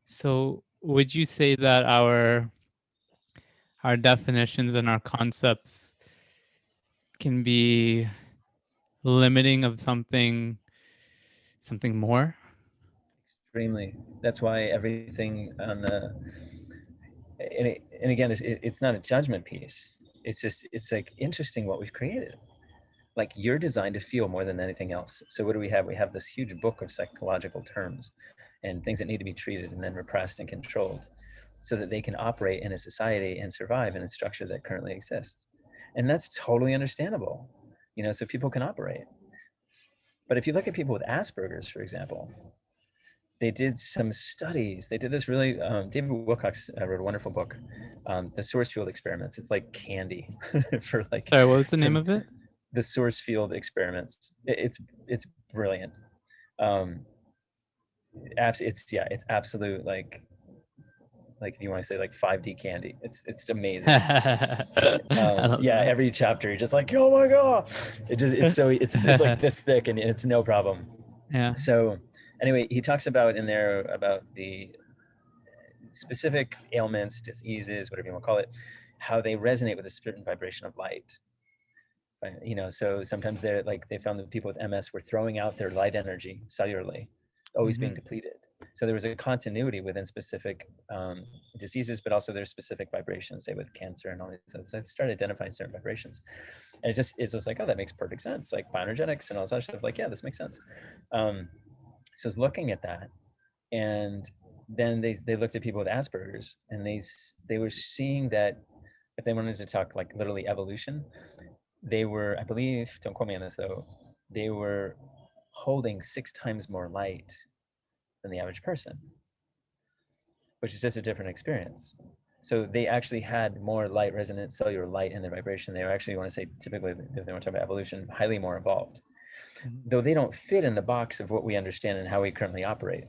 So would you say that our definitions and our concepts can be limiting of something more? Extremely. That's why everything on the, and again, it's not a judgment piece. It's like interesting what we've created. Like, you're designed to feel more than anything else. So what do we have? We have this huge book of psychological terms and things that need to be treated and then repressed and controlled, so that they can operate in a society and survive in a structure that currently exists. And that's totally understandable, you know, so people can operate. But if you look at people with Asperger's, for example, they did some studies. They did this really, David Wilcox wrote a wonderful book, The Source Field Experiments. It's like candy for like. Sorry, what was the name of it? The Source Field Experiments. It's brilliant. It's absolute, like if you want to say like 5D candy, it's amazing. I love Yeah, that. every chapter you're just like, oh my god, it's like this thick, and it's no problem. Yeah. So anyway, he talks about in there about the specific ailments, diseases, whatever you want to call it, how they resonate with a certain vibration of light. So sometimes they found that people with MS were throwing out their light energy cellularly, always being depleted. So there was a continuity within specific diseases, but also there's specific vibrations, say with cancer and all these things. So I started identifying certain vibrations, and it's just like, oh, that makes perfect sense, like bioenergetics and all this other stuff. Like, yeah, this makes sense. So I was looking at that, and then they looked at people with Asperger's, and they were seeing that if they wanted to talk like literally evolution, they were, I believe, don't quote me on this though, they were holding 6 times more light than the average person, which is just a different experience. So they actually had more light resonant cellular light in their vibration. They were actually, want to say, typically, if they want to talk about evolution, highly more evolved, though they don't fit in the box of what we understand and how we currently operate.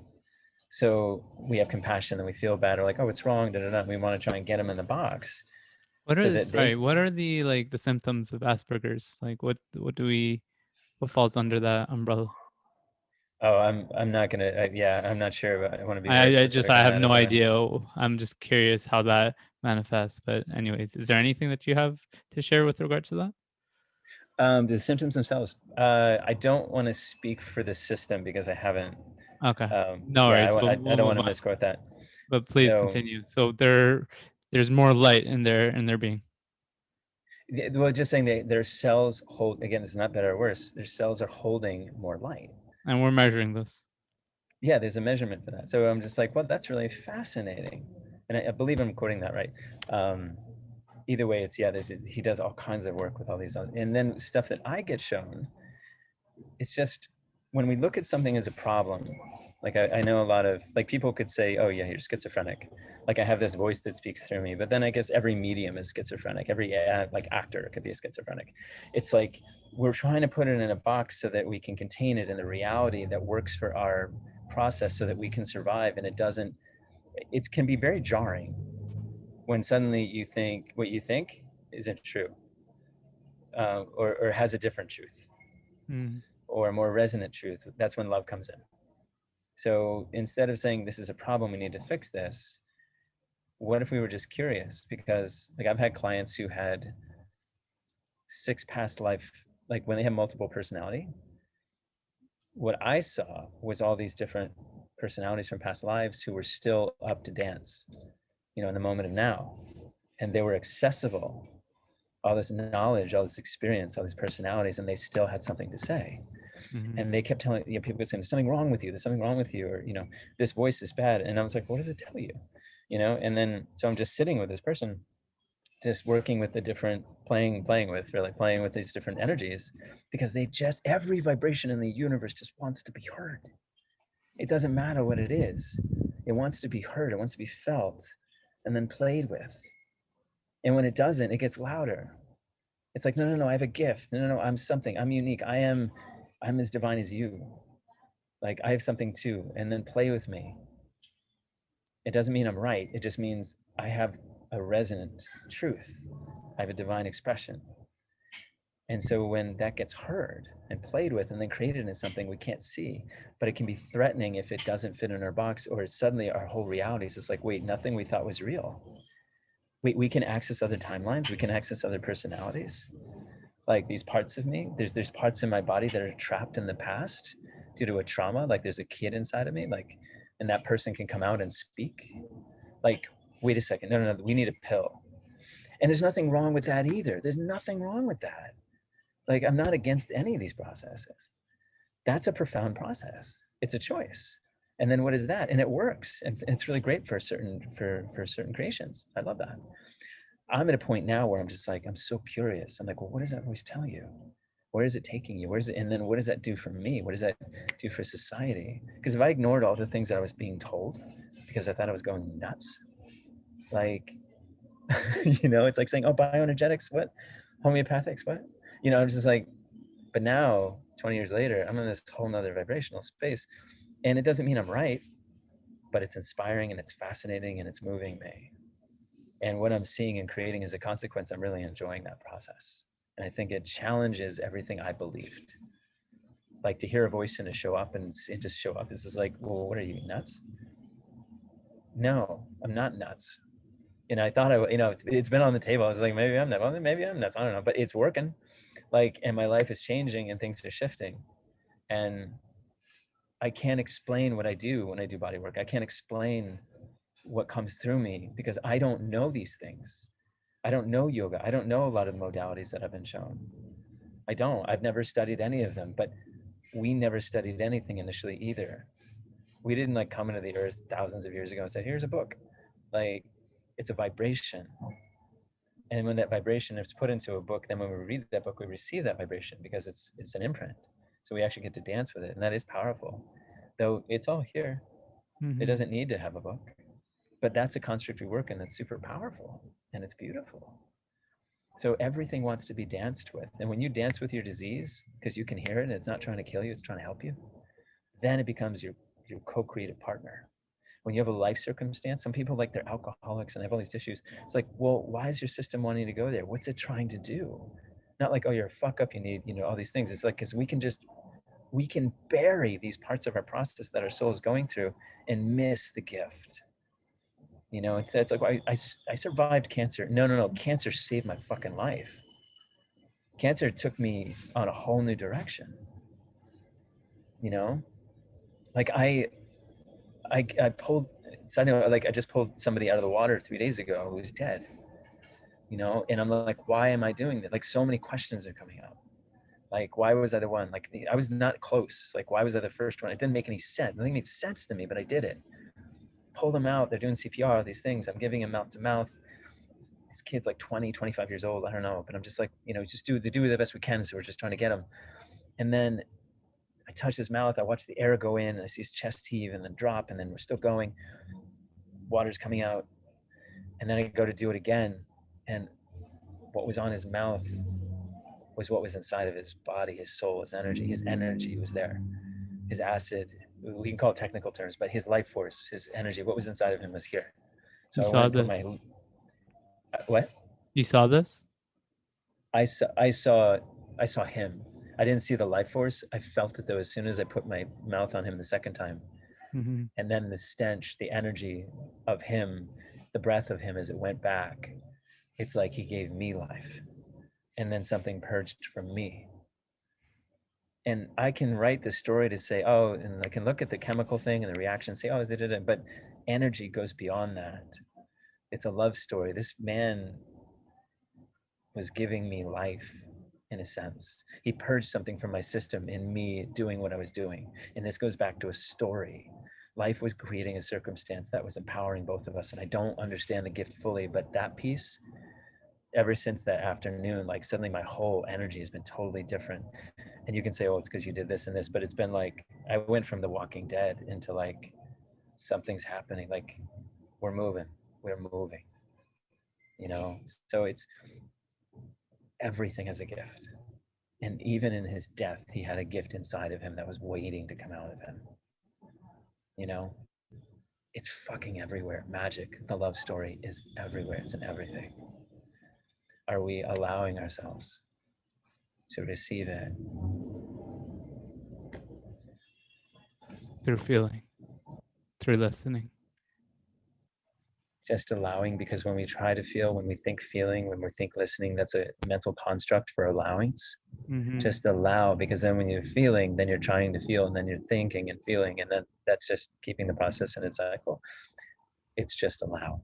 So we have compassion and we feel bad, or like, oh, what's wrong? We want to try and get them in the box. What so are that sorry? they, What are the like the symptoms of Asperger's? Like what falls under that umbrella? oh, I'm not gonna, yeah, I'm not sure, but I want to be very I specific on have that no if I'm. idea. I'm just curious how that manifests. But anyways, is there anything that you have to share with regard to that? The symptoms themselves. I don't want to speak for the system because I haven't. Okay, no Yeah, worries. I We'll don't want move to on. misquote that. But please So, continue. So there's more light in their being, well, just saying their cells hold. Again, it's not better or worse. Their cells are holding more light. and we're measuring this. Yeah, there's a measurement for that. So I'm just like, well, that's really fascinating, and I believe I'm quoting that right. Either way, he does all kinds of work with all these, and then stuff that I get shown. It's just when we look at something as a problem, like I know a lot of, like, people could say, oh yeah, you're schizophrenic, like I have this voice that speaks through me, but then I guess every medium is schizophrenic, every like actor could be a schizophrenic. It's like we're trying to put it in a box so that we can contain it in the reality that works for our process so that we can survive, and it can be very jarring when suddenly you think what you think isn't true, or has a different truth, or a more resonant truth. That's when love comes in. So instead of saying this is a problem, we need to fix this, what if we were just curious? Because like I've had clients who had 6 past life, like when they have multiple personality, what I saw was all these different personalities from past lives who were still up to dance, in the moment of now. And they were accessible, all this knowledge, all this experience, all these personalities, and they still had something to say. And they kept telling, people kept saying, there's something wrong with you, there's something wrong with you, or, this voice is bad. And I was like, what does it tell you? And then, so I'm just sitting with this person, just working with the different, playing with these different energies, because every vibration in the universe just wants to be heard. It doesn't matter what it is. It wants to be heard. It wants to be felt and then played with. And when it doesn't, it gets louder. It's like, no, I have a gift. No, I'm something. I'm unique. I'm as divine as you. Like, I have something too. And then play with me. It doesn't mean I'm right. It just means I have a resonant truth. I have a divine expression. And so when that gets heard and played with and then created into something we can't see, but it can be threatening if it doesn't fit in our box, or suddenly our whole reality is just like, wait, nothing we thought was real. Wait, we can access other timelines. We can access other personalities. Like these parts of me, there's parts in my body that are trapped in the past due to a trauma. Like there's a kid inside of me, like, and that person can come out and speak. Like, wait a second, no, we need a pill. And there's nothing wrong with that either. There's nothing wrong with that. Like, I'm not against any of these processes. That's a profound process. It's a choice. And then what is that? And it works. And it's really great for certain creations. I love that. I'm at a point now where I'm just like, I'm so curious. I'm like, well, what does that voice tell you? Where is it taking you? And then what does that do for me? What does that do for society? Because if I ignored all the things that I was being told because I thought I was going nuts, like, it's like saying, oh, bioenergetics, what? Homeopathics, what? I'm just like, but now 20 years later, I'm in this whole nother vibrational space And it doesn't mean I'm right, but it's inspiring and it's fascinating and it's moving me. And what I'm seeing and creating as a consequence, I'm really enjoying that process. And I think it challenges everything I believed. Like to hear a voice and to show up and just show up is just like, well, what are you, nuts? No, I'm not nuts. And I thought it's been on the table. I was like, maybe I'm nuts. Well, maybe I'm nuts. I don't know, but it's working. Like, and my life is changing and things are shifting. And I can't explain what I do when I do body work. I can't explain what comes through me because I don't know these things. I don't know yoga. I don't know a lot of the modalities that have been shown. I don't. I've never studied any of them, but we never studied anything initially either. We didn't like come into the earth thousands of years ago and say, here's a book. Like, it's a vibration. And when that vibration is put into a book, then when we read that book, we receive that vibration because it's an imprint. So we actually get to dance with it. And that is powerful. Though it's all here. It doesn't need to have a book. But that's a construct we work in that's super powerful and it's beautiful. So everything wants to be danced with. And when you dance with your disease, because you can hear it and it's not trying to kill you, it's trying to help you, then it becomes your co-creative partner. When you have a life circumstance, some people, like, they're alcoholics and they have all these issues. It's like, well, why is your system wanting to go there? What's it trying to do? Not like, oh, you're a fuck up, you need, all these things. It's like, because we can bury these parts of our process that our soul is going through and miss the gift. Instead it's like, I survived cancer. No. Cancer saved my fucking life. Cancer took me on a whole new direction. Like I pulled, I just pulled somebody out of the water 3 days ago who's dead, and I'm like, why am I doing that? Like, so many questions are coming up. Like, why was I the one? Like, I was not close. Like, why was I the first one? It didn't make any sense. Nothing made sense to me, but I did it. Pull them out. They're doing CPR, all these things. I'm giving him mouth to mouth. This kid's like 20, 25 years old. I don't know. But I'm just like, just do the best we can. So we're just trying to get him. And then I touch his mouth. I watch the air go in and I see his chest heave and then drop. And then we're still going. Water's coming out. And then I go to do it again. And what was on his mouth was what was inside of his body, his soul, his energy was there. His acid, we can call it technical terms, but his life force, his energy, what was inside of him was here. So You I saw went and this? put what? You saw this? I saw him. I didn't see the life force. I felt it though as soon as I put my mouth on him the second time. And then the stench, the energy of him, the breath of him as it went back, it's like he gave me life. And then something purged from me. And I can write the story to say, oh, and I can look at the chemical thing and the reaction, say, oh, but energy goes beyond that. It's a love story. This man was giving me life, in a sense. He purged something from my system in me doing what I was doing. And this goes back to a story. Life was creating a circumstance that was empowering both of us. And I don't understand the gift fully, but that piece, ever since that afternoon, like, suddenly my whole energy has been totally different. And you can say, oh, it's because you did this and this, but it's been like, I went from The Walking Dead into like, something's happening, like, we're moving. So it's, everything has a gift. And even in his death, he had a gift inside of him that was waiting to come out of him. It's fucking everywhere. Magic, the love story is everywhere. It's in everything. Are we allowing ourselves to receive it? Through feeling, through listening. Just allowing, because when we try to feel, when we think feeling, when we think listening, that's a mental construct for allowance. Just allow, because then when you're feeling, then you're trying to feel, and then you're thinking and feeling, and then that's just keeping the process in its cycle. It's just allow.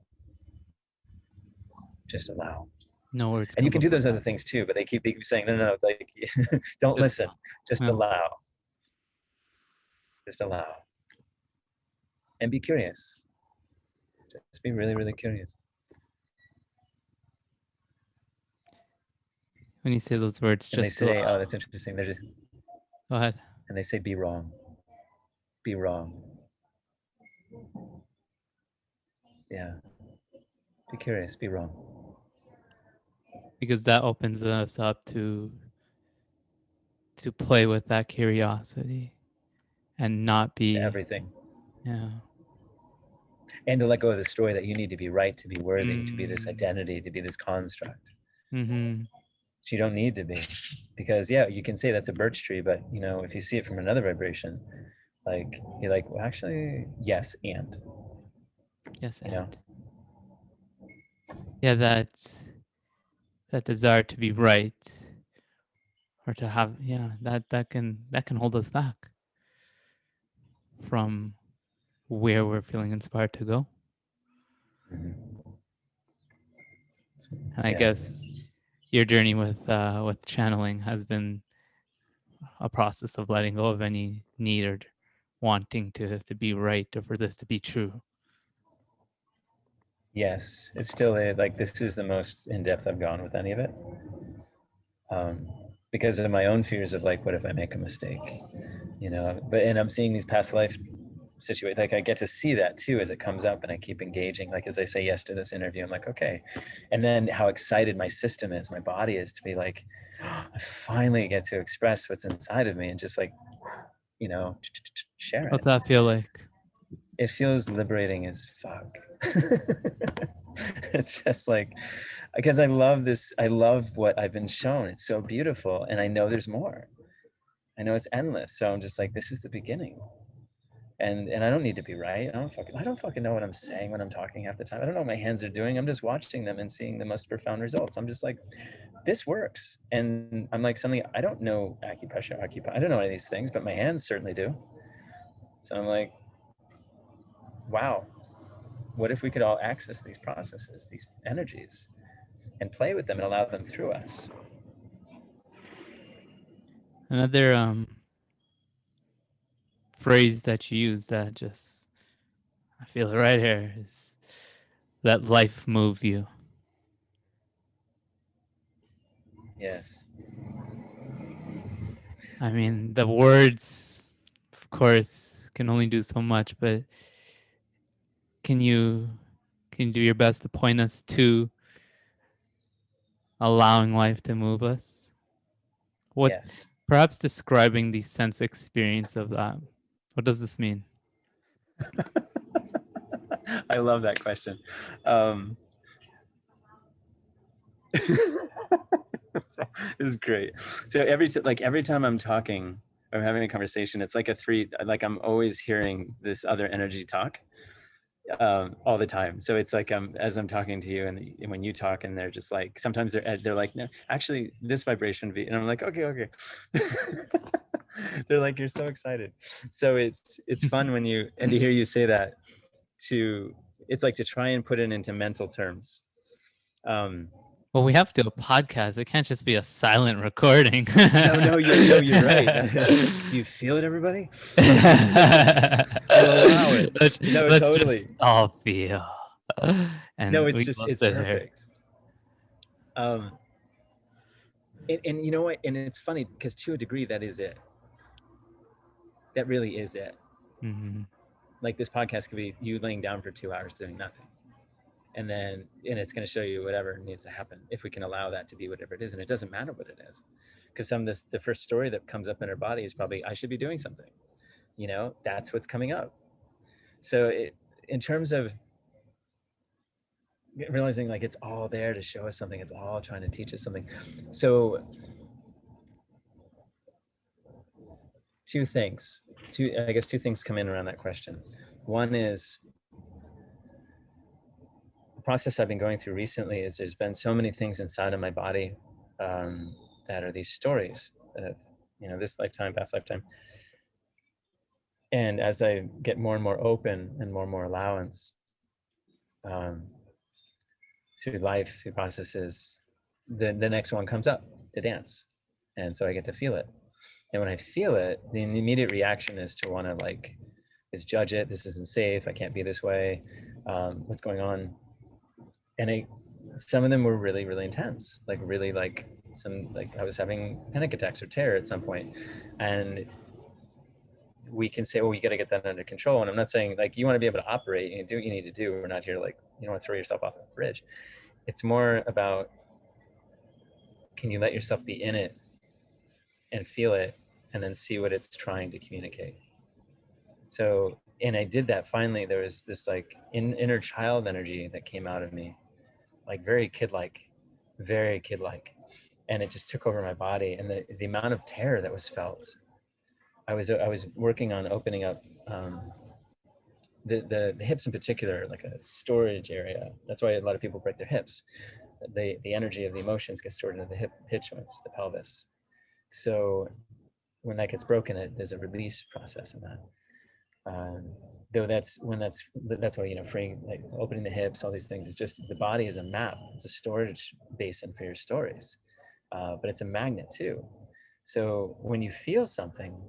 Just allow. No words. And you can do those other things too, but they keep saying, no, like, don't listen. Just allow. Just allow. And be curious. Just be really, really curious. When you say those words, and just they say, oh, that's interesting. They're just, go ahead. And they say, be wrong. Be wrong. Yeah. Be curious, be wrong. Because that opens us up to play with that curiosity and not be everything. yeah. And to let go of the story that you need to be right, to be worthy, to be this Mm. identity, to be this construct. Mm-hmm. So you don't need to be, because yeah, you can say that's a birch tree, but you know, if you see it from another vibration, like you're like, well, actually, yes, and Yes, you know, and yeah, that desire to be right, or to have, that can hold us back from where we're feeling inspired to go. mhm. And I Yeah, guess your journey with channeling has been a process of letting go of any need or wanting to be right, or for this to be true. yes, it's still like this is the most in depth I've gone with any of it, because of my own fears of like, what if I make a mistake, you know? But and I'm seeing these past life situation, like I get to see that too as it comes up, and I keep engaging, like as I say yes to this interview, I'm like, okay. And then how excited my system is, my body is, to be like, I finally get to express what's inside of me and just like, you know, share it. What's that feel like? It feels liberating as fuck. It's just like, because I love what I've been shown, it's so beautiful, and I know there's more. I know it's endless, so I'm just like, this is the beginning. And I don't need to be right. I don't fucking know what I'm saying when I'm talking half the time. I don't know what my hands are doing. I'm just watching them and seeing the most profound results. I'm just like, this works. And I'm like, suddenly I don't know acupressure, I don't know any of these things, but my hands certainly do. So I'm like, wow, what if we could all access these processes, these energies, and play with them and allow them through us? Another phrase that you use that just, I feel it right here, is let life move you. Yes. I mean, the words, of course, can only do so much, but can you do your best to point us to allowing life to move us? What, Yes. perhaps describing the sense experience of that. What does this mean? I love that question. Um, this is great. So every time I'm talking or having a conversation, it's like like I'm always hearing this other energy talk, all the time. So it's like as I'm talking to you, and when you talk, and they're just like, sometimes they're like, no, actually this vibration be, and I'm like, okay. They're like, you're so excited. So it's fun when you, and to hear you say that, it's like to try and put it into mental terms. Well, we have to do a podcast. It can't just be a silent recording. No, you're right. Do you feel it, everybody? We'll allow it. No, Let's totally. just all feel. And No, it's love it's to hear. perfect. And you know what? And it's funny because to a degree, that is it. That really is it. Mm-hmm. Like this podcast could be you laying down for 2 hours doing nothing. And it's going to show you whatever needs to happen, if we can allow that to be whatever it is. And it doesn't matter what it is, because the first story that comes up in our body is probably, I should be doing something, you know, that's what's coming up. So in terms of realizing like it's all there to show us something, it's all trying to teach us something. So two things come in around that question. One is, the process I've been going through recently is there's been so many things inside of my body, that are these stories that have, you know, this lifetime, past lifetime. And as I get more and more open and more allowance, through life, through processes, the next one comes up to dance. And so I get to feel it. And when I feel it, the immediate reaction is to want to judge it. This isn't safe. I can't be this way. What's going on? And some of them were really, really intense. I was having panic attacks or terror at some point. And we can say, well, you got to get that under control. And I'm not saying like you want to be able to operate and do what you need to do. We're not here like, you don't want to throw yourself off a bridge. It's more about, can you let yourself be in it and feel it, and then see what it's trying to communicate? So, and I did that finally. There was this like inner child energy that came out of me, like very kid-like, very kid-like. And it just took over my body. And the amount of terror that was felt. I was working on opening up the hips in particular, like a storage area. That's why a lot of people break their hips. The energy of the emotions gets stored into the hip joints, the pelvis. So when that gets broken, there's a release process in that. Though that's why, you know, freeing, like opening the hips, all these things, is just the body is a map. It's a storage basin for your stories, but it's a magnet too. So when you feel something,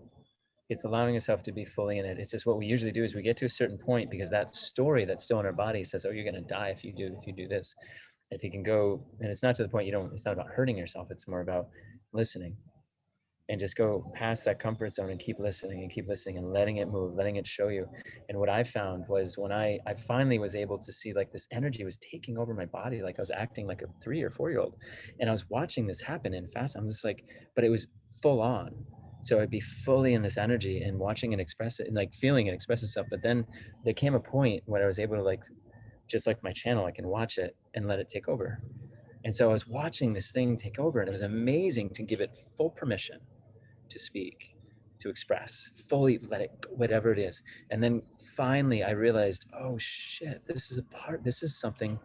it's allowing yourself to be fully in it. It's just what we usually do is we get to a certain point, because that story that's still in our body says, oh, you're going to die if you do this. If you can go, and it's not to the point it's not about hurting yourself. It's more about listening, and just go past that comfort zone and keep listening and letting it move, letting it show you. And what I found was when I finally was able to see, like, this energy was taking over my body, like I was acting like a 3 or 4 year old, and I was watching this happen in fast. I'm just like, but it was full on. So I'd be fully in this energy and watching it express it and like feeling it express itself. But then there came a point when I was able to, like, just like my channel, I can watch it and let it take over. And so I was watching this thing take over, and it was amazing to give it full permission to speak, to express, fully let it, whatever it is. And then finally I realized, oh shit, this is something,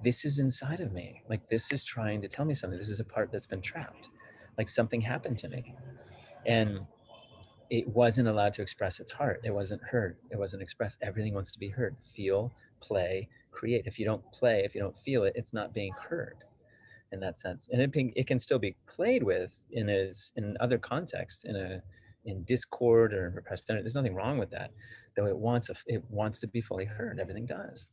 this is inside of me. Like, this is trying to tell me something. This is a part that's been trapped. Like, something happened to me. And it wasn't allowed to express its heart. It wasn't heard. It wasn't expressed. Everything wants to be heard. Feel, play, create. If you don't play, if you don't feel it, it's not being heard in that sense. And it can still be played with in other contexts, in discord or in repressed energy. There's nothing wrong with that, though it wants to be fully heard. Everything does.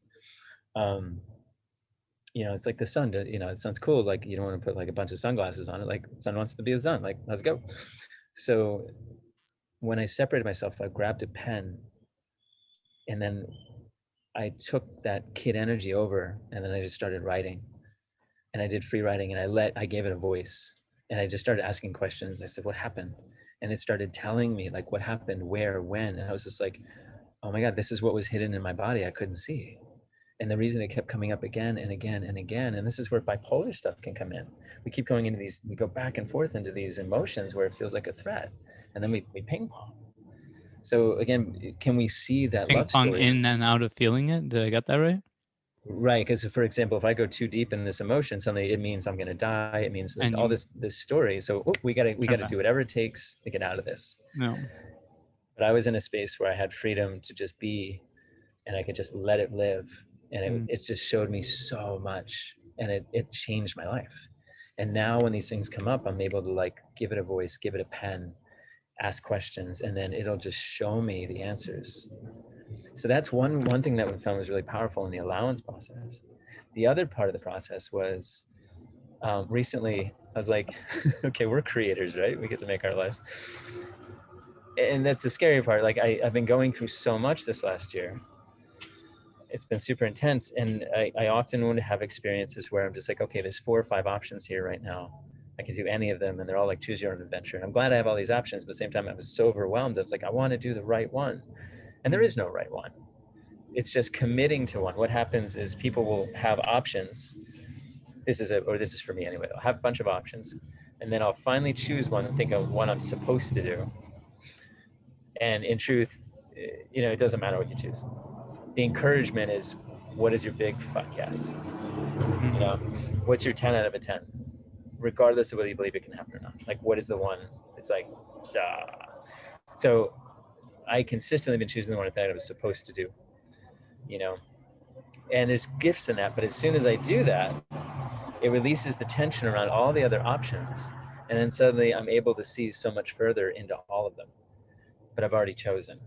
You know, it's like the sun. You know, it sounds cool. Like, you don't want to put like a bunch of sunglasses on it. Like, the sun wants to be the sun. Like, let's go. So when I separated myself, I grabbed a pen, and then I took that kid energy over, and then I just started writing. And I did free writing, and I gave it a voice, and I just started asking questions. I said, what happened? And it started telling me, like, what happened, where, when. And I was just like, oh my God, this is what was hidden in my body I couldn't see. And the reason it kept coming up again and again and again, and this is where bipolar stuff can come in. We keep going into these, we go back and forth into these emotions where it feels like a threat, and then we ping pong. So again, can we see that Ping love pong story? in and out of feeling it. Did I get that right? Right, because for example, if I go too deep in this emotion, suddenly it means I'm going to die. It means And all this story. So we gotta back. do whatever it takes to get out of this. No. But I was in a space where I had freedom to just be, and I could just let it live, and it just showed me so much, and it changed my life. And now when these things come up, I'm able to, like, give it a voice, give it a pen, ask questions, and then it'll just show me the answers. So that's one thing that we found was really powerful in the allowance process. The other part of the process was recently I was like, okay, we're creators, right? We get to make our lives. And that's the scary part. Like, I've been going through so much this last year. It's been super intense. And I often want to have experiences where I'm just like, okay, there's 4 or 5 options here right now. I can do any of them, and they're all like choose your own adventure. And I'm glad I have all these options, but at the same time, I was so overwhelmed. I was like, I want to do the right one. And there is no right one. It's just committing to one. What happens is people will have options. This is for me anyway. I'll have a bunch of options, and then I'll finally choose one and think of what I'm supposed to do. And in truth, you know, it doesn't matter what you choose. The encouragement is, what is your big fuck yes? You know, what's your 10 out of a 10? Regardless of whether you believe it can happen or not. Like, what is the one? It's like, duh. So I consistently been choosing the one I thought I was supposed to do, you know, and there's gifts in that. But as soon as I do that, it releases the tension around all the other options. And then suddenly I'm able to see so much further into all of them. But I've already chosen.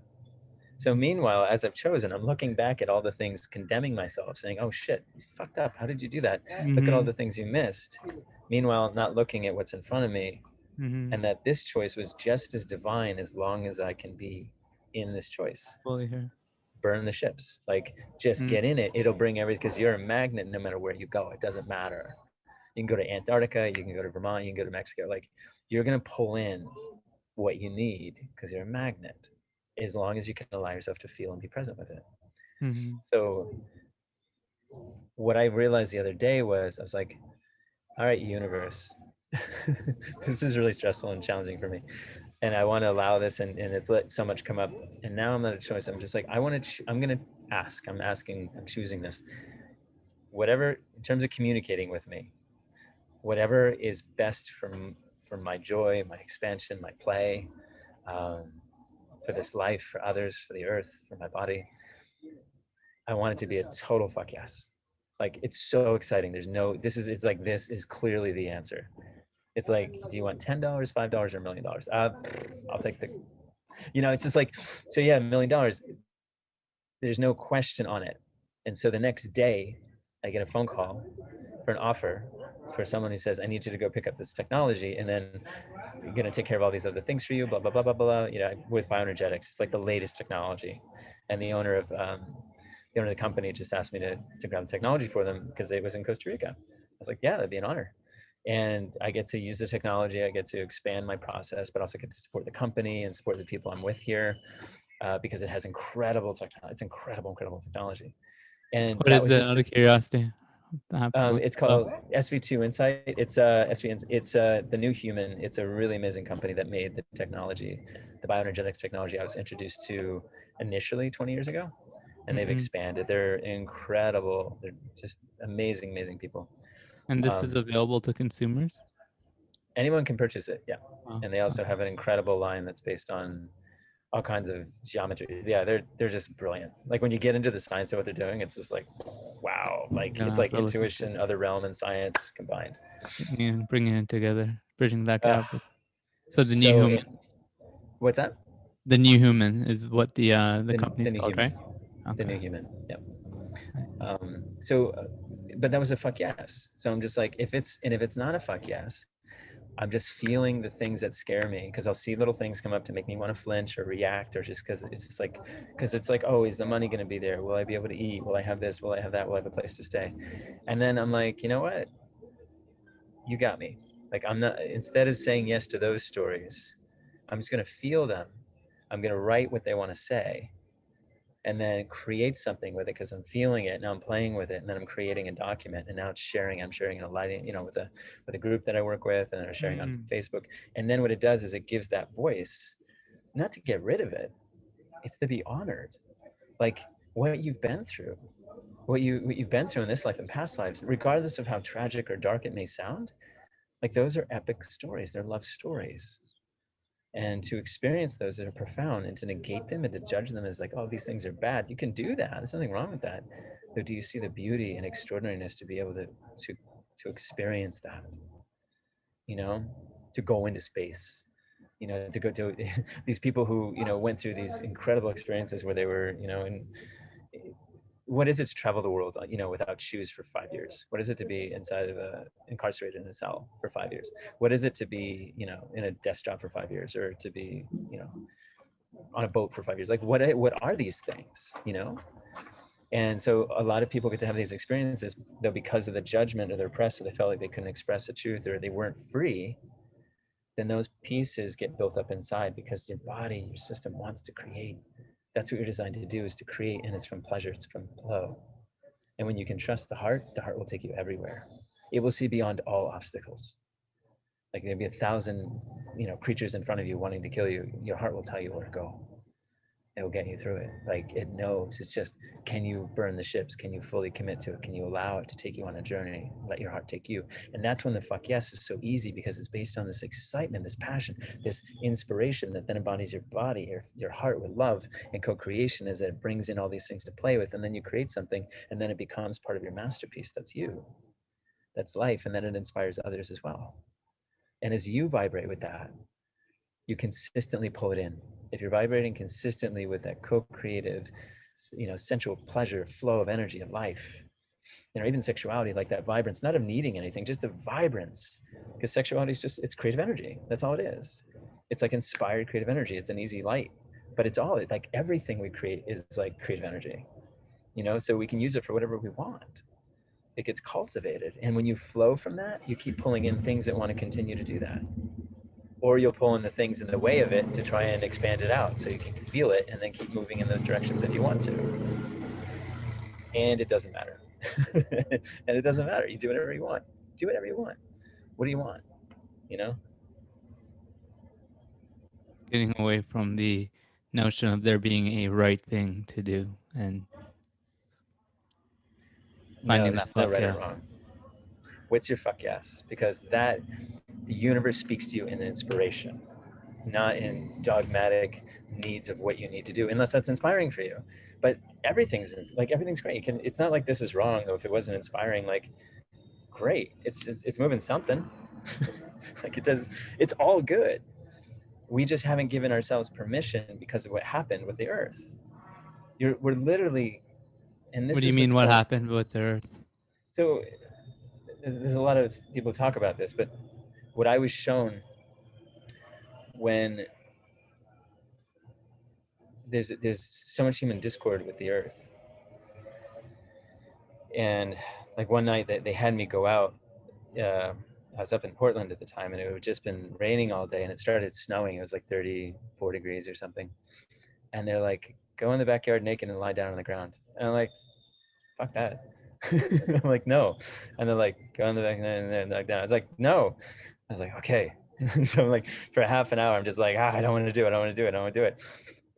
So meanwhile, as I've chosen, I'm looking back at all the things, condemning myself, saying, oh shit, you fucked up. How did you do that? Look at all the things you missed. Meanwhile, not looking at what's in front of me, and that this choice was just as divine as long as I can be in this choice. Fully here. Burn the ships. Like, just get in it. It'll bring everything, because you're a magnet no matter where you go. It doesn't matter. You can go to Antarctica, you can go to Vermont, you can go to Mexico. Like, you're going to pull in what you need because you're a magnet. as long as you can allow yourself to feel and be present with it. Mm-hmm. So what I realized the other day was, I was like, all right, universe, this is really stressful and challenging for me. And I want to allow this, and it's let so much come up. And now I'm at a choice. I'm just like, I'm going to ask, I'm choosing this. Whatever, in terms of communicating with me, whatever is best for my joy, my expansion, my play, um, for this life, for others, for the earth, for my body, I want it to be a total fuck yes. Like, it's so exciting. There's no, it's like, this is clearly the answer. It's like, do you want $10, $5, or $1,000,000? I'll take the, it's just like, so yeah, $1,000,000, there's no question on it. And so the next day I get a phone call for an offer for someone who says, I need you to go pick up this technology, and then you're going to take care of all these other things for you, blah, blah, blah, blah, blah, with bioenergetics. It's like the latest technology. And the owner of the company just asked me to grab the technology for them because it was in Costa Rica. I was like, yeah, that'd be an honor. And I get to use the technology. I get to expand my process, but also get to support the company and support the people I'm with here, because it has incredible technology. It's incredible technology. And What that is was it, just out of curiosity? I have to look it's it up. called SV2 Insight. It's it's the New Human. It's a really amazing company that made the technology, the bioenergetics technology I was introduced to initially 20 years ago, and they've Mm-hmm. expanded. They're incredible. They're just amazing people. And this is available to consumers? Anyone can purchase it, yeah. Oh, And they also okay. have an incredible line that's based on all kinds of geometry. Yeah, they're just brilliant. Like, when you get into the science of what they're doing, it's just like, wow. Like, Gonna it's have like to look into intuition, other realm, and science combined. it and bringing it together, bridging that Uh, gap. So the new so human, it, what's that? the new human is what the The company's New called, Human. right? The Okay. New Human. Yeah. Nice. But that was a fuck yes. So I'm just like, if it's not a fuck yes, I'm just feeling the things that scare me, because I'll see little things come up to make me want to flinch or react, or just because it's like, oh, is the money going to be there? Will I be able to eat? Will I have this? Will I have that? Will I have a place to stay? And then I'm like, you know what? You got me. Like, I'm not, instead of saying yes to those stories, I'm just going to feel them. I'm going to write what they want to say, and then create something with it, because I'm feeling it. Now I'm playing with it, and then I'm creating a document, and now I'm sharing in a lighting, with a group that I work with, and I'm sharing on Mm. Facebook. And then what it does is it gives that voice, not to get rid of it, it's to be honored. Like, what you've been through, what you've been through in this life and past lives, regardless of how tragic or dark it may sound, like, those are epic stories. They're love stories. And to experience those that are profound, and to negate them and to judge them as like, oh, these things are bad, you can do that, there's nothing wrong with that. But do you see the beauty and extraordinariness to be able to experience that, you know to go into space, to go to these people who went through these incredible experiences where they were, in what is it to travel the world, without shoes for 5 years? What is it to be incarcerated in a cell for 5 years? What is it to be, in a desk job for 5 years, or to be, on a boat for 5 years? Like, what are these things, And so a lot of people get to have these experiences, though, because of the judgment of their oppressor, they felt like they couldn't express the truth, or they weren't free. Then those pieces get built up inside, because your body, your system wants to create. That's what you're designed to do, is to create, and it's from pleasure, it's from flow. And when you can trust the heart will take you everywhere. It will see beyond all obstacles. Like, there'll be 1,000, creatures in front of you wanting to kill you. Your heart will tell you where to go. It will get you through it. Like, it knows. It's just, can you burn the ships? Can you fully commit to it? Can you allow it to take you on a journey? Let your heart take you. And that's when the fuck yes is so easy, because it's based on this excitement, this passion, this inspiration that then embodies your body, your heart with love and co-creation, as it brings in all these things to play with. And then you create something, and then it becomes part of your masterpiece. That's you. That's life. And then it inspires others as well. And as you vibrate with that, you consistently pull it in. If you're vibrating consistently with that co-creative, sensual pleasure, flow of energy of life, even sexuality, like that vibrance, not of needing anything, just the vibrance, because sexuality is it's creative energy. That's all it is. It's like inspired creative energy. It's an easy light, but it's all, like, everything we create is like creative energy, so we can use it for whatever we want. It gets cultivated. And when you flow from that, you keep pulling in things that want to continue to do that. or you'll pull in the things in the way of it to try and expand it out so you can feel it and then keep moving in those directions if you want to. And it doesn't matter. And it doesn't matter. You do whatever you want. Do whatever you want. What do you want? You know? Getting away from the notion of there being a right thing to do and finding No, that there's no fuck right or yes. wrong. What's your fuck yes? Because that, the universe speaks to you in inspiration, not in dogmatic needs of what you need to do, unless that's inspiring for you. But everything's great. It's not like this is wrong, or if it wasn't inspiring, like, great. It's moving something. Like it does. It's all good. We just haven't given ourselves permission because of what happened with the earth. We're literally, and this What do you is mean what's what called, happened with the earth? so there's a lot of people talk about this, but what I was shown when there's so much human discord with the earth, and like one night they had me go out. I was up in Portland at the time, and it had just been raining all day, and it started snowing. It was like 34 degrees or something, and they're like, go in the backyard naked and lie down on the ground. And I'm like, fuck that. I'm like, no. And they're like, go in the back and then lie down. I was like, no. I was like, okay. So I'm like, for half an hour, I'm just like, I don't want to do it. I don't want to do it. I don't want to do it.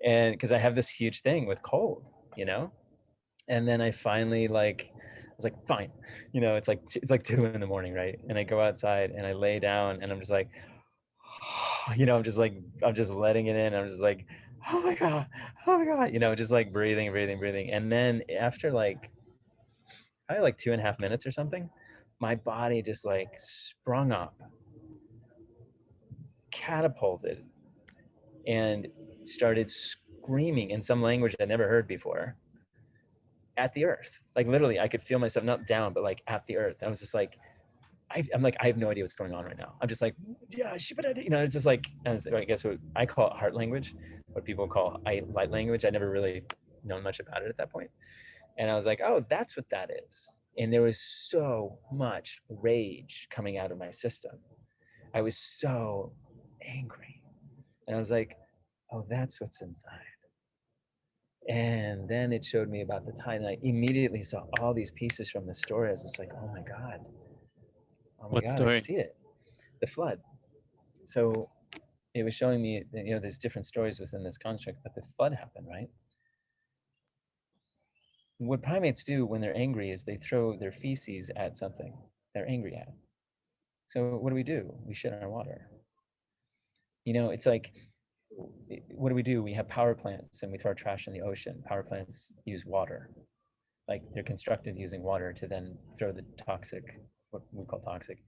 And because I have this huge thing with cold, you know? And then I finally I was like, fine. You know, it's like 2 a.m, right? And I go outside and I lay down and I'm just like, you know, I'm just letting it in. I'm just like, oh my God, you know, just like breathing. And then after probably like 2.5 minutes or something, my body just like sprung up, catapulted, and started screaming in some language I never heard before at the earth. Like literally, I could feel myself not down, but like at the earth. And I was just like, I'm like, I have no idea what's going on right now. I'm just like, yeah, you know, it's just like, I guess what I call it heart language, what people call light language. I never really known much about it at that point. And I was like, oh, that's what that is. And there was so much rage coming out of my system. I was so angry. And I was like, oh, that's what's inside. And then it showed me about the time, and I immediately saw all these pieces from the story. I was just like, oh my God, What I story? see it. The flood. So it was showing me that, you know, there's different stories within this construct, but the flood happened, right? What primates do when they're angry is they throw their feces at something they're angry at. So what do? We shit in our water. You know, it's like, what do? We have power plants and we throw our trash in the ocean. Power plants use water. Like they're constructed using water to then throw the toxic, what we call toxic.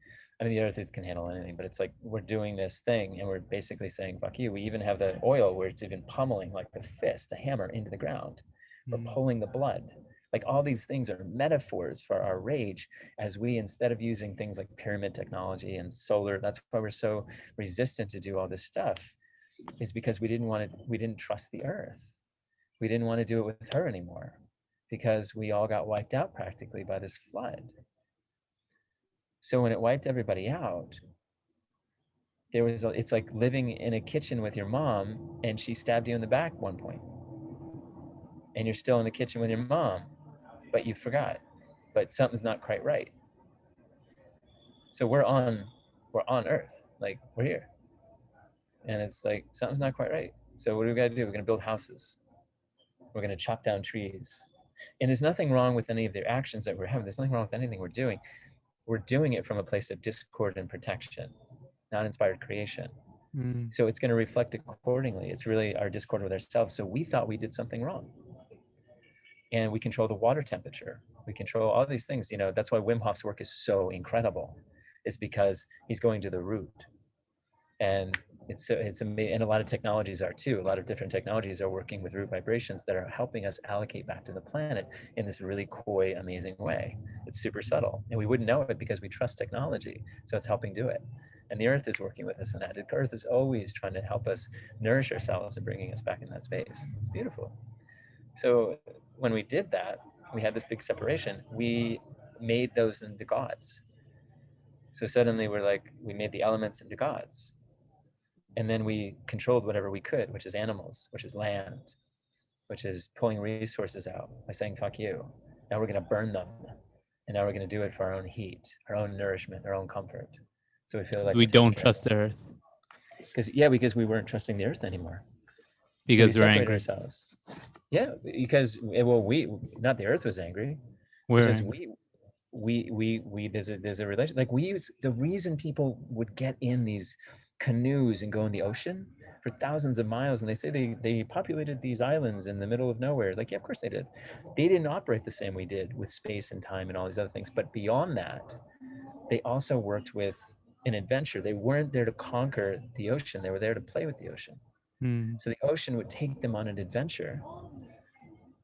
I mean, the earth can handle anything, but it's like we're doing this thing and we're basically saying, fuck you. We even have the oil where it's even pummeling like a fist, a hammer into the ground. We're pulling the blood. Like all these things are metaphors for our rage as we, instead of using things like pyramid technology and solar, that's why we're so resistant to do all this stuff, is because we didn't trust the earth. We didn't want to do it with her anymore because we all got wiped out practically by this flood. So when it wiped everybody out, it's like living in a kitchen with your mom and she stabbed you in the back at one point. And you're still in the kitchen with your mom, but you forgot. But something's not quite right. So we're on Earth, like we're here. And it's like something's not quite right. So what do we got to do? We're going to build houses. We're going to chop down trees. And there's nothing wrong with any of the actions that we're having. There's nothing wrong with anything we're doing. We're doing it from a place of discord and protection, not inspired creation. So it's going to reflect accordingly. It's really our discord with ourselves. So we thought we did something wrong. And we control the water temperature. We control all these things. You know, that's why Wim Hof's work is so incredible. It's because he's going to the root. And it's amazing. And a lot of technologies are too. A lot of different technologies are working with root vibrations that are helping us allocate back to the planet in this really coy, amazing way. It's super subtle. And we wouldn't know it because we trust technology. So it's helping do it. And the earth is working with us in that. The earth is always trying to help us nourish ourselves and bringing us back in that space. It's beautiful. So when we did that, we had this big separation. We made those into gods. So suddenly we're like, we made the elements into gods. And then we controlled whatever we could, which is animals, which is land, which is pulling resources out by saying, fuck you. Now we're going to burn them. And now we're going to do it for our own heat, our own nourishment, our own comfort. So we feel like We we're taking don't care trust of the earth because we weren't trusting the earth anymore. So we because we're separate angry. ourselves. Yeah, because, well, we, not the earth was angry. We're It's just angry. there's a relation, like the reason people would get in these canoes and go in the ocean for thousands of miles, and they say they populated these islands in the middle of nowhere. Like, yeah, of course they did. They didn't operate the same we did with space and time and all these other things. But beyond that, they also worked with an adventure. They weren't there to conquer the ocean. They were there to play with the ocean. So the ocean would take them on an adventure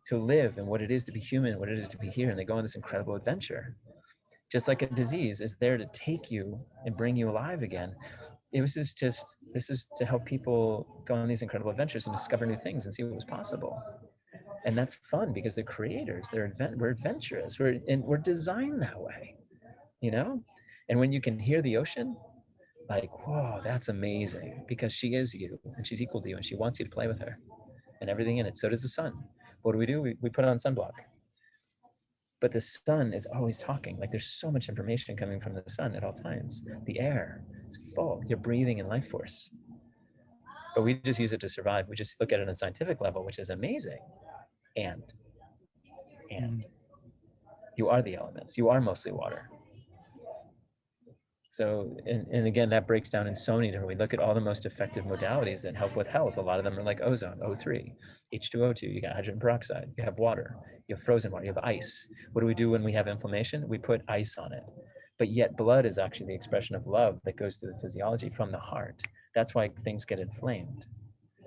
to live and what it is to be human, what it is to be here. And they go on this incredible adventure. Just like a disease is there to take you and bring you alive again. This is to help people go on these incredible adventures and discover new things and see what was possible. And that's fun because they're creators, we're adventurous, we're designed that way, you know? And when you can hear the ocean, like, whoa, that's amazing, because she is you and she's equal to you and she wants you to play with her and everything in it. So does the sun. What do? We put on sunblock. But the sun is always talking. Like, there's so much information coming from the sun at all times. The air is full. You're breathing in life force. But we just use it to survive. We just look at it on a scientific level, which is amazing. And you are the elements. You are mostly water. So, and again, that breaks down in so many different ways. Look at all the most effective modalities that help with health. A lot of them are like ozone, O3, H2O2, you got hydrogen peroxide, you have water, you have frozen water, you have ice. What do we do when we have inflammation? We put ice on it. But yet blood is actually the expression of love that goes through the physiology from the heart. That's why things get inflamed.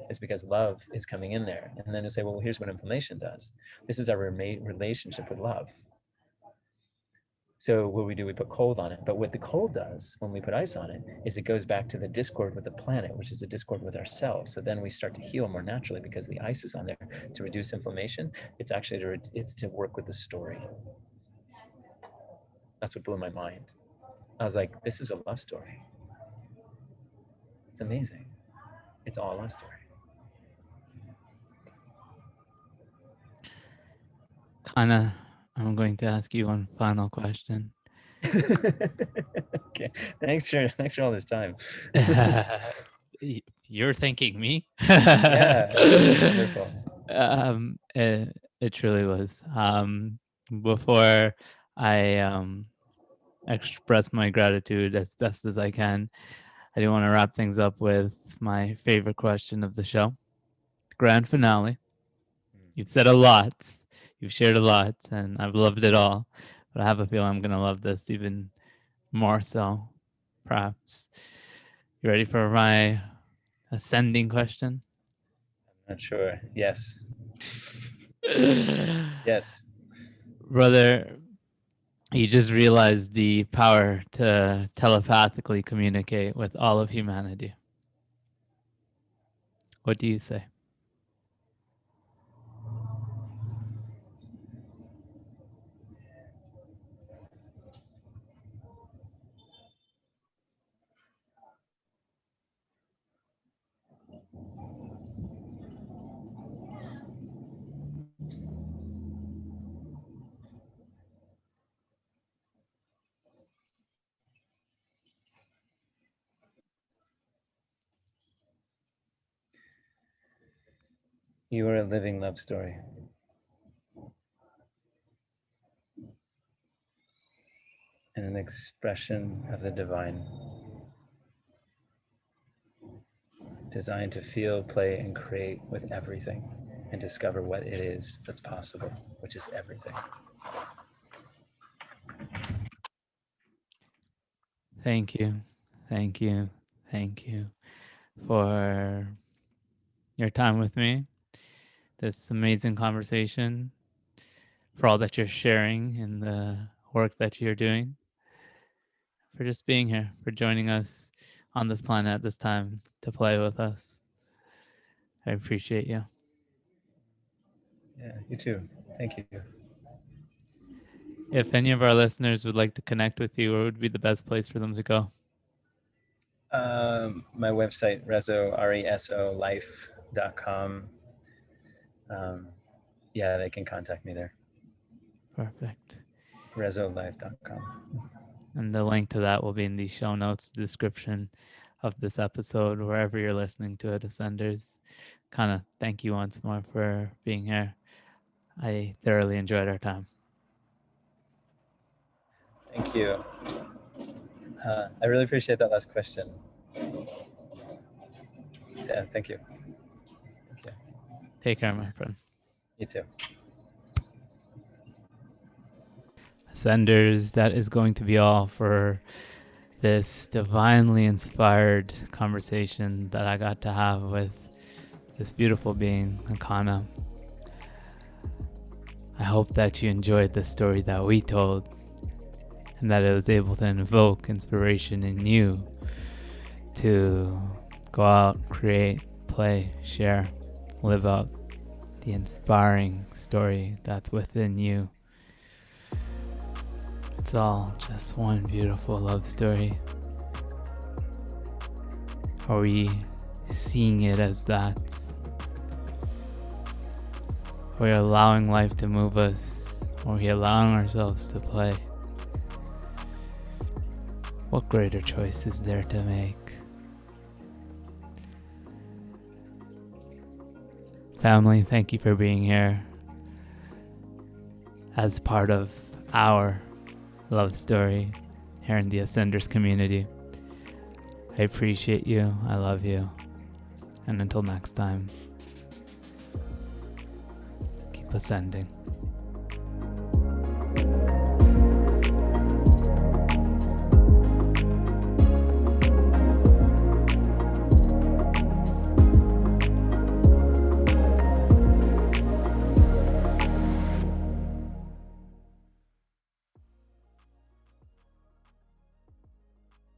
It's because love is coming in there. And then to say, well, here's what inflammation does. This is our relationship with love. So what we do, we put cold on it. But what the cold does when we put ice on it is it goes back to the discord with the planet, which is a discord with ourselves. So then we start to heal more naturally because the ice is on there to reduce inflammation. It's actually it's to work with the story. That's what blew my mind. I was like, this is a love story. It's amazing. It's all a love story. Akana, I'm going to ask you one final question. Okay. Thanks for all this time. You're thanking me. Yeah, wonderful. It truly was. Before I express my gratitude as best as I can, I do want to wrap things up with my favorite question of the show, grand finale. You've said a lot, you've shared a lot, and I've loved it all. But I have a feeling I'm going to love this even more so, perhaps. You ready for my ascending question? I'm not sure. Yes. Yes. Brother, you just realized the power to telepathically communicate with all of humanity. What do you say? You are a living love story. And an expression of the divine, designed to feel, play, and create with everything and discover what it is that's possible, which is everything. Thank you. Thank you. Thank you for your time with me, this amazing conversation, for all that you're sharing and the work that you're doing, for just being here, for joining us on this planet at this time to play with us. I appreciate you. Yeah, you too. Thank you. If any of our listeners would like to connect with you, where would be the best place for them to go? My website, resolife.com. Yeah, they can contact me there. Perfect. Resolife.com. And the link to that will be in the show notes description of this episode, wherever you're listening to it, Ascenders. Akana, thank you once more for being here. I thoroughly enjoyed our time. Thank you. I really appreciate that last question. Yeah, thank you. Take care, my friend. You too. Ascenders, that is going to be all for this divinely inspired conversation that I got to have with this beautiful being, Akana. I hope that you enjoyed the story that we told and that it was able to invoke inspiration in you to go out, create, play, share, live out the inspiring story that's within you. It's all just one beautiful love story. Are we seeing it as that? Are we allowing life to move us? Are we allowing ourselves to play? What greater choice is there to make? Family, thank you for being here as part of our love story here in the Ascenders community. I appreciate you. I love you. And until next time, keep ascending.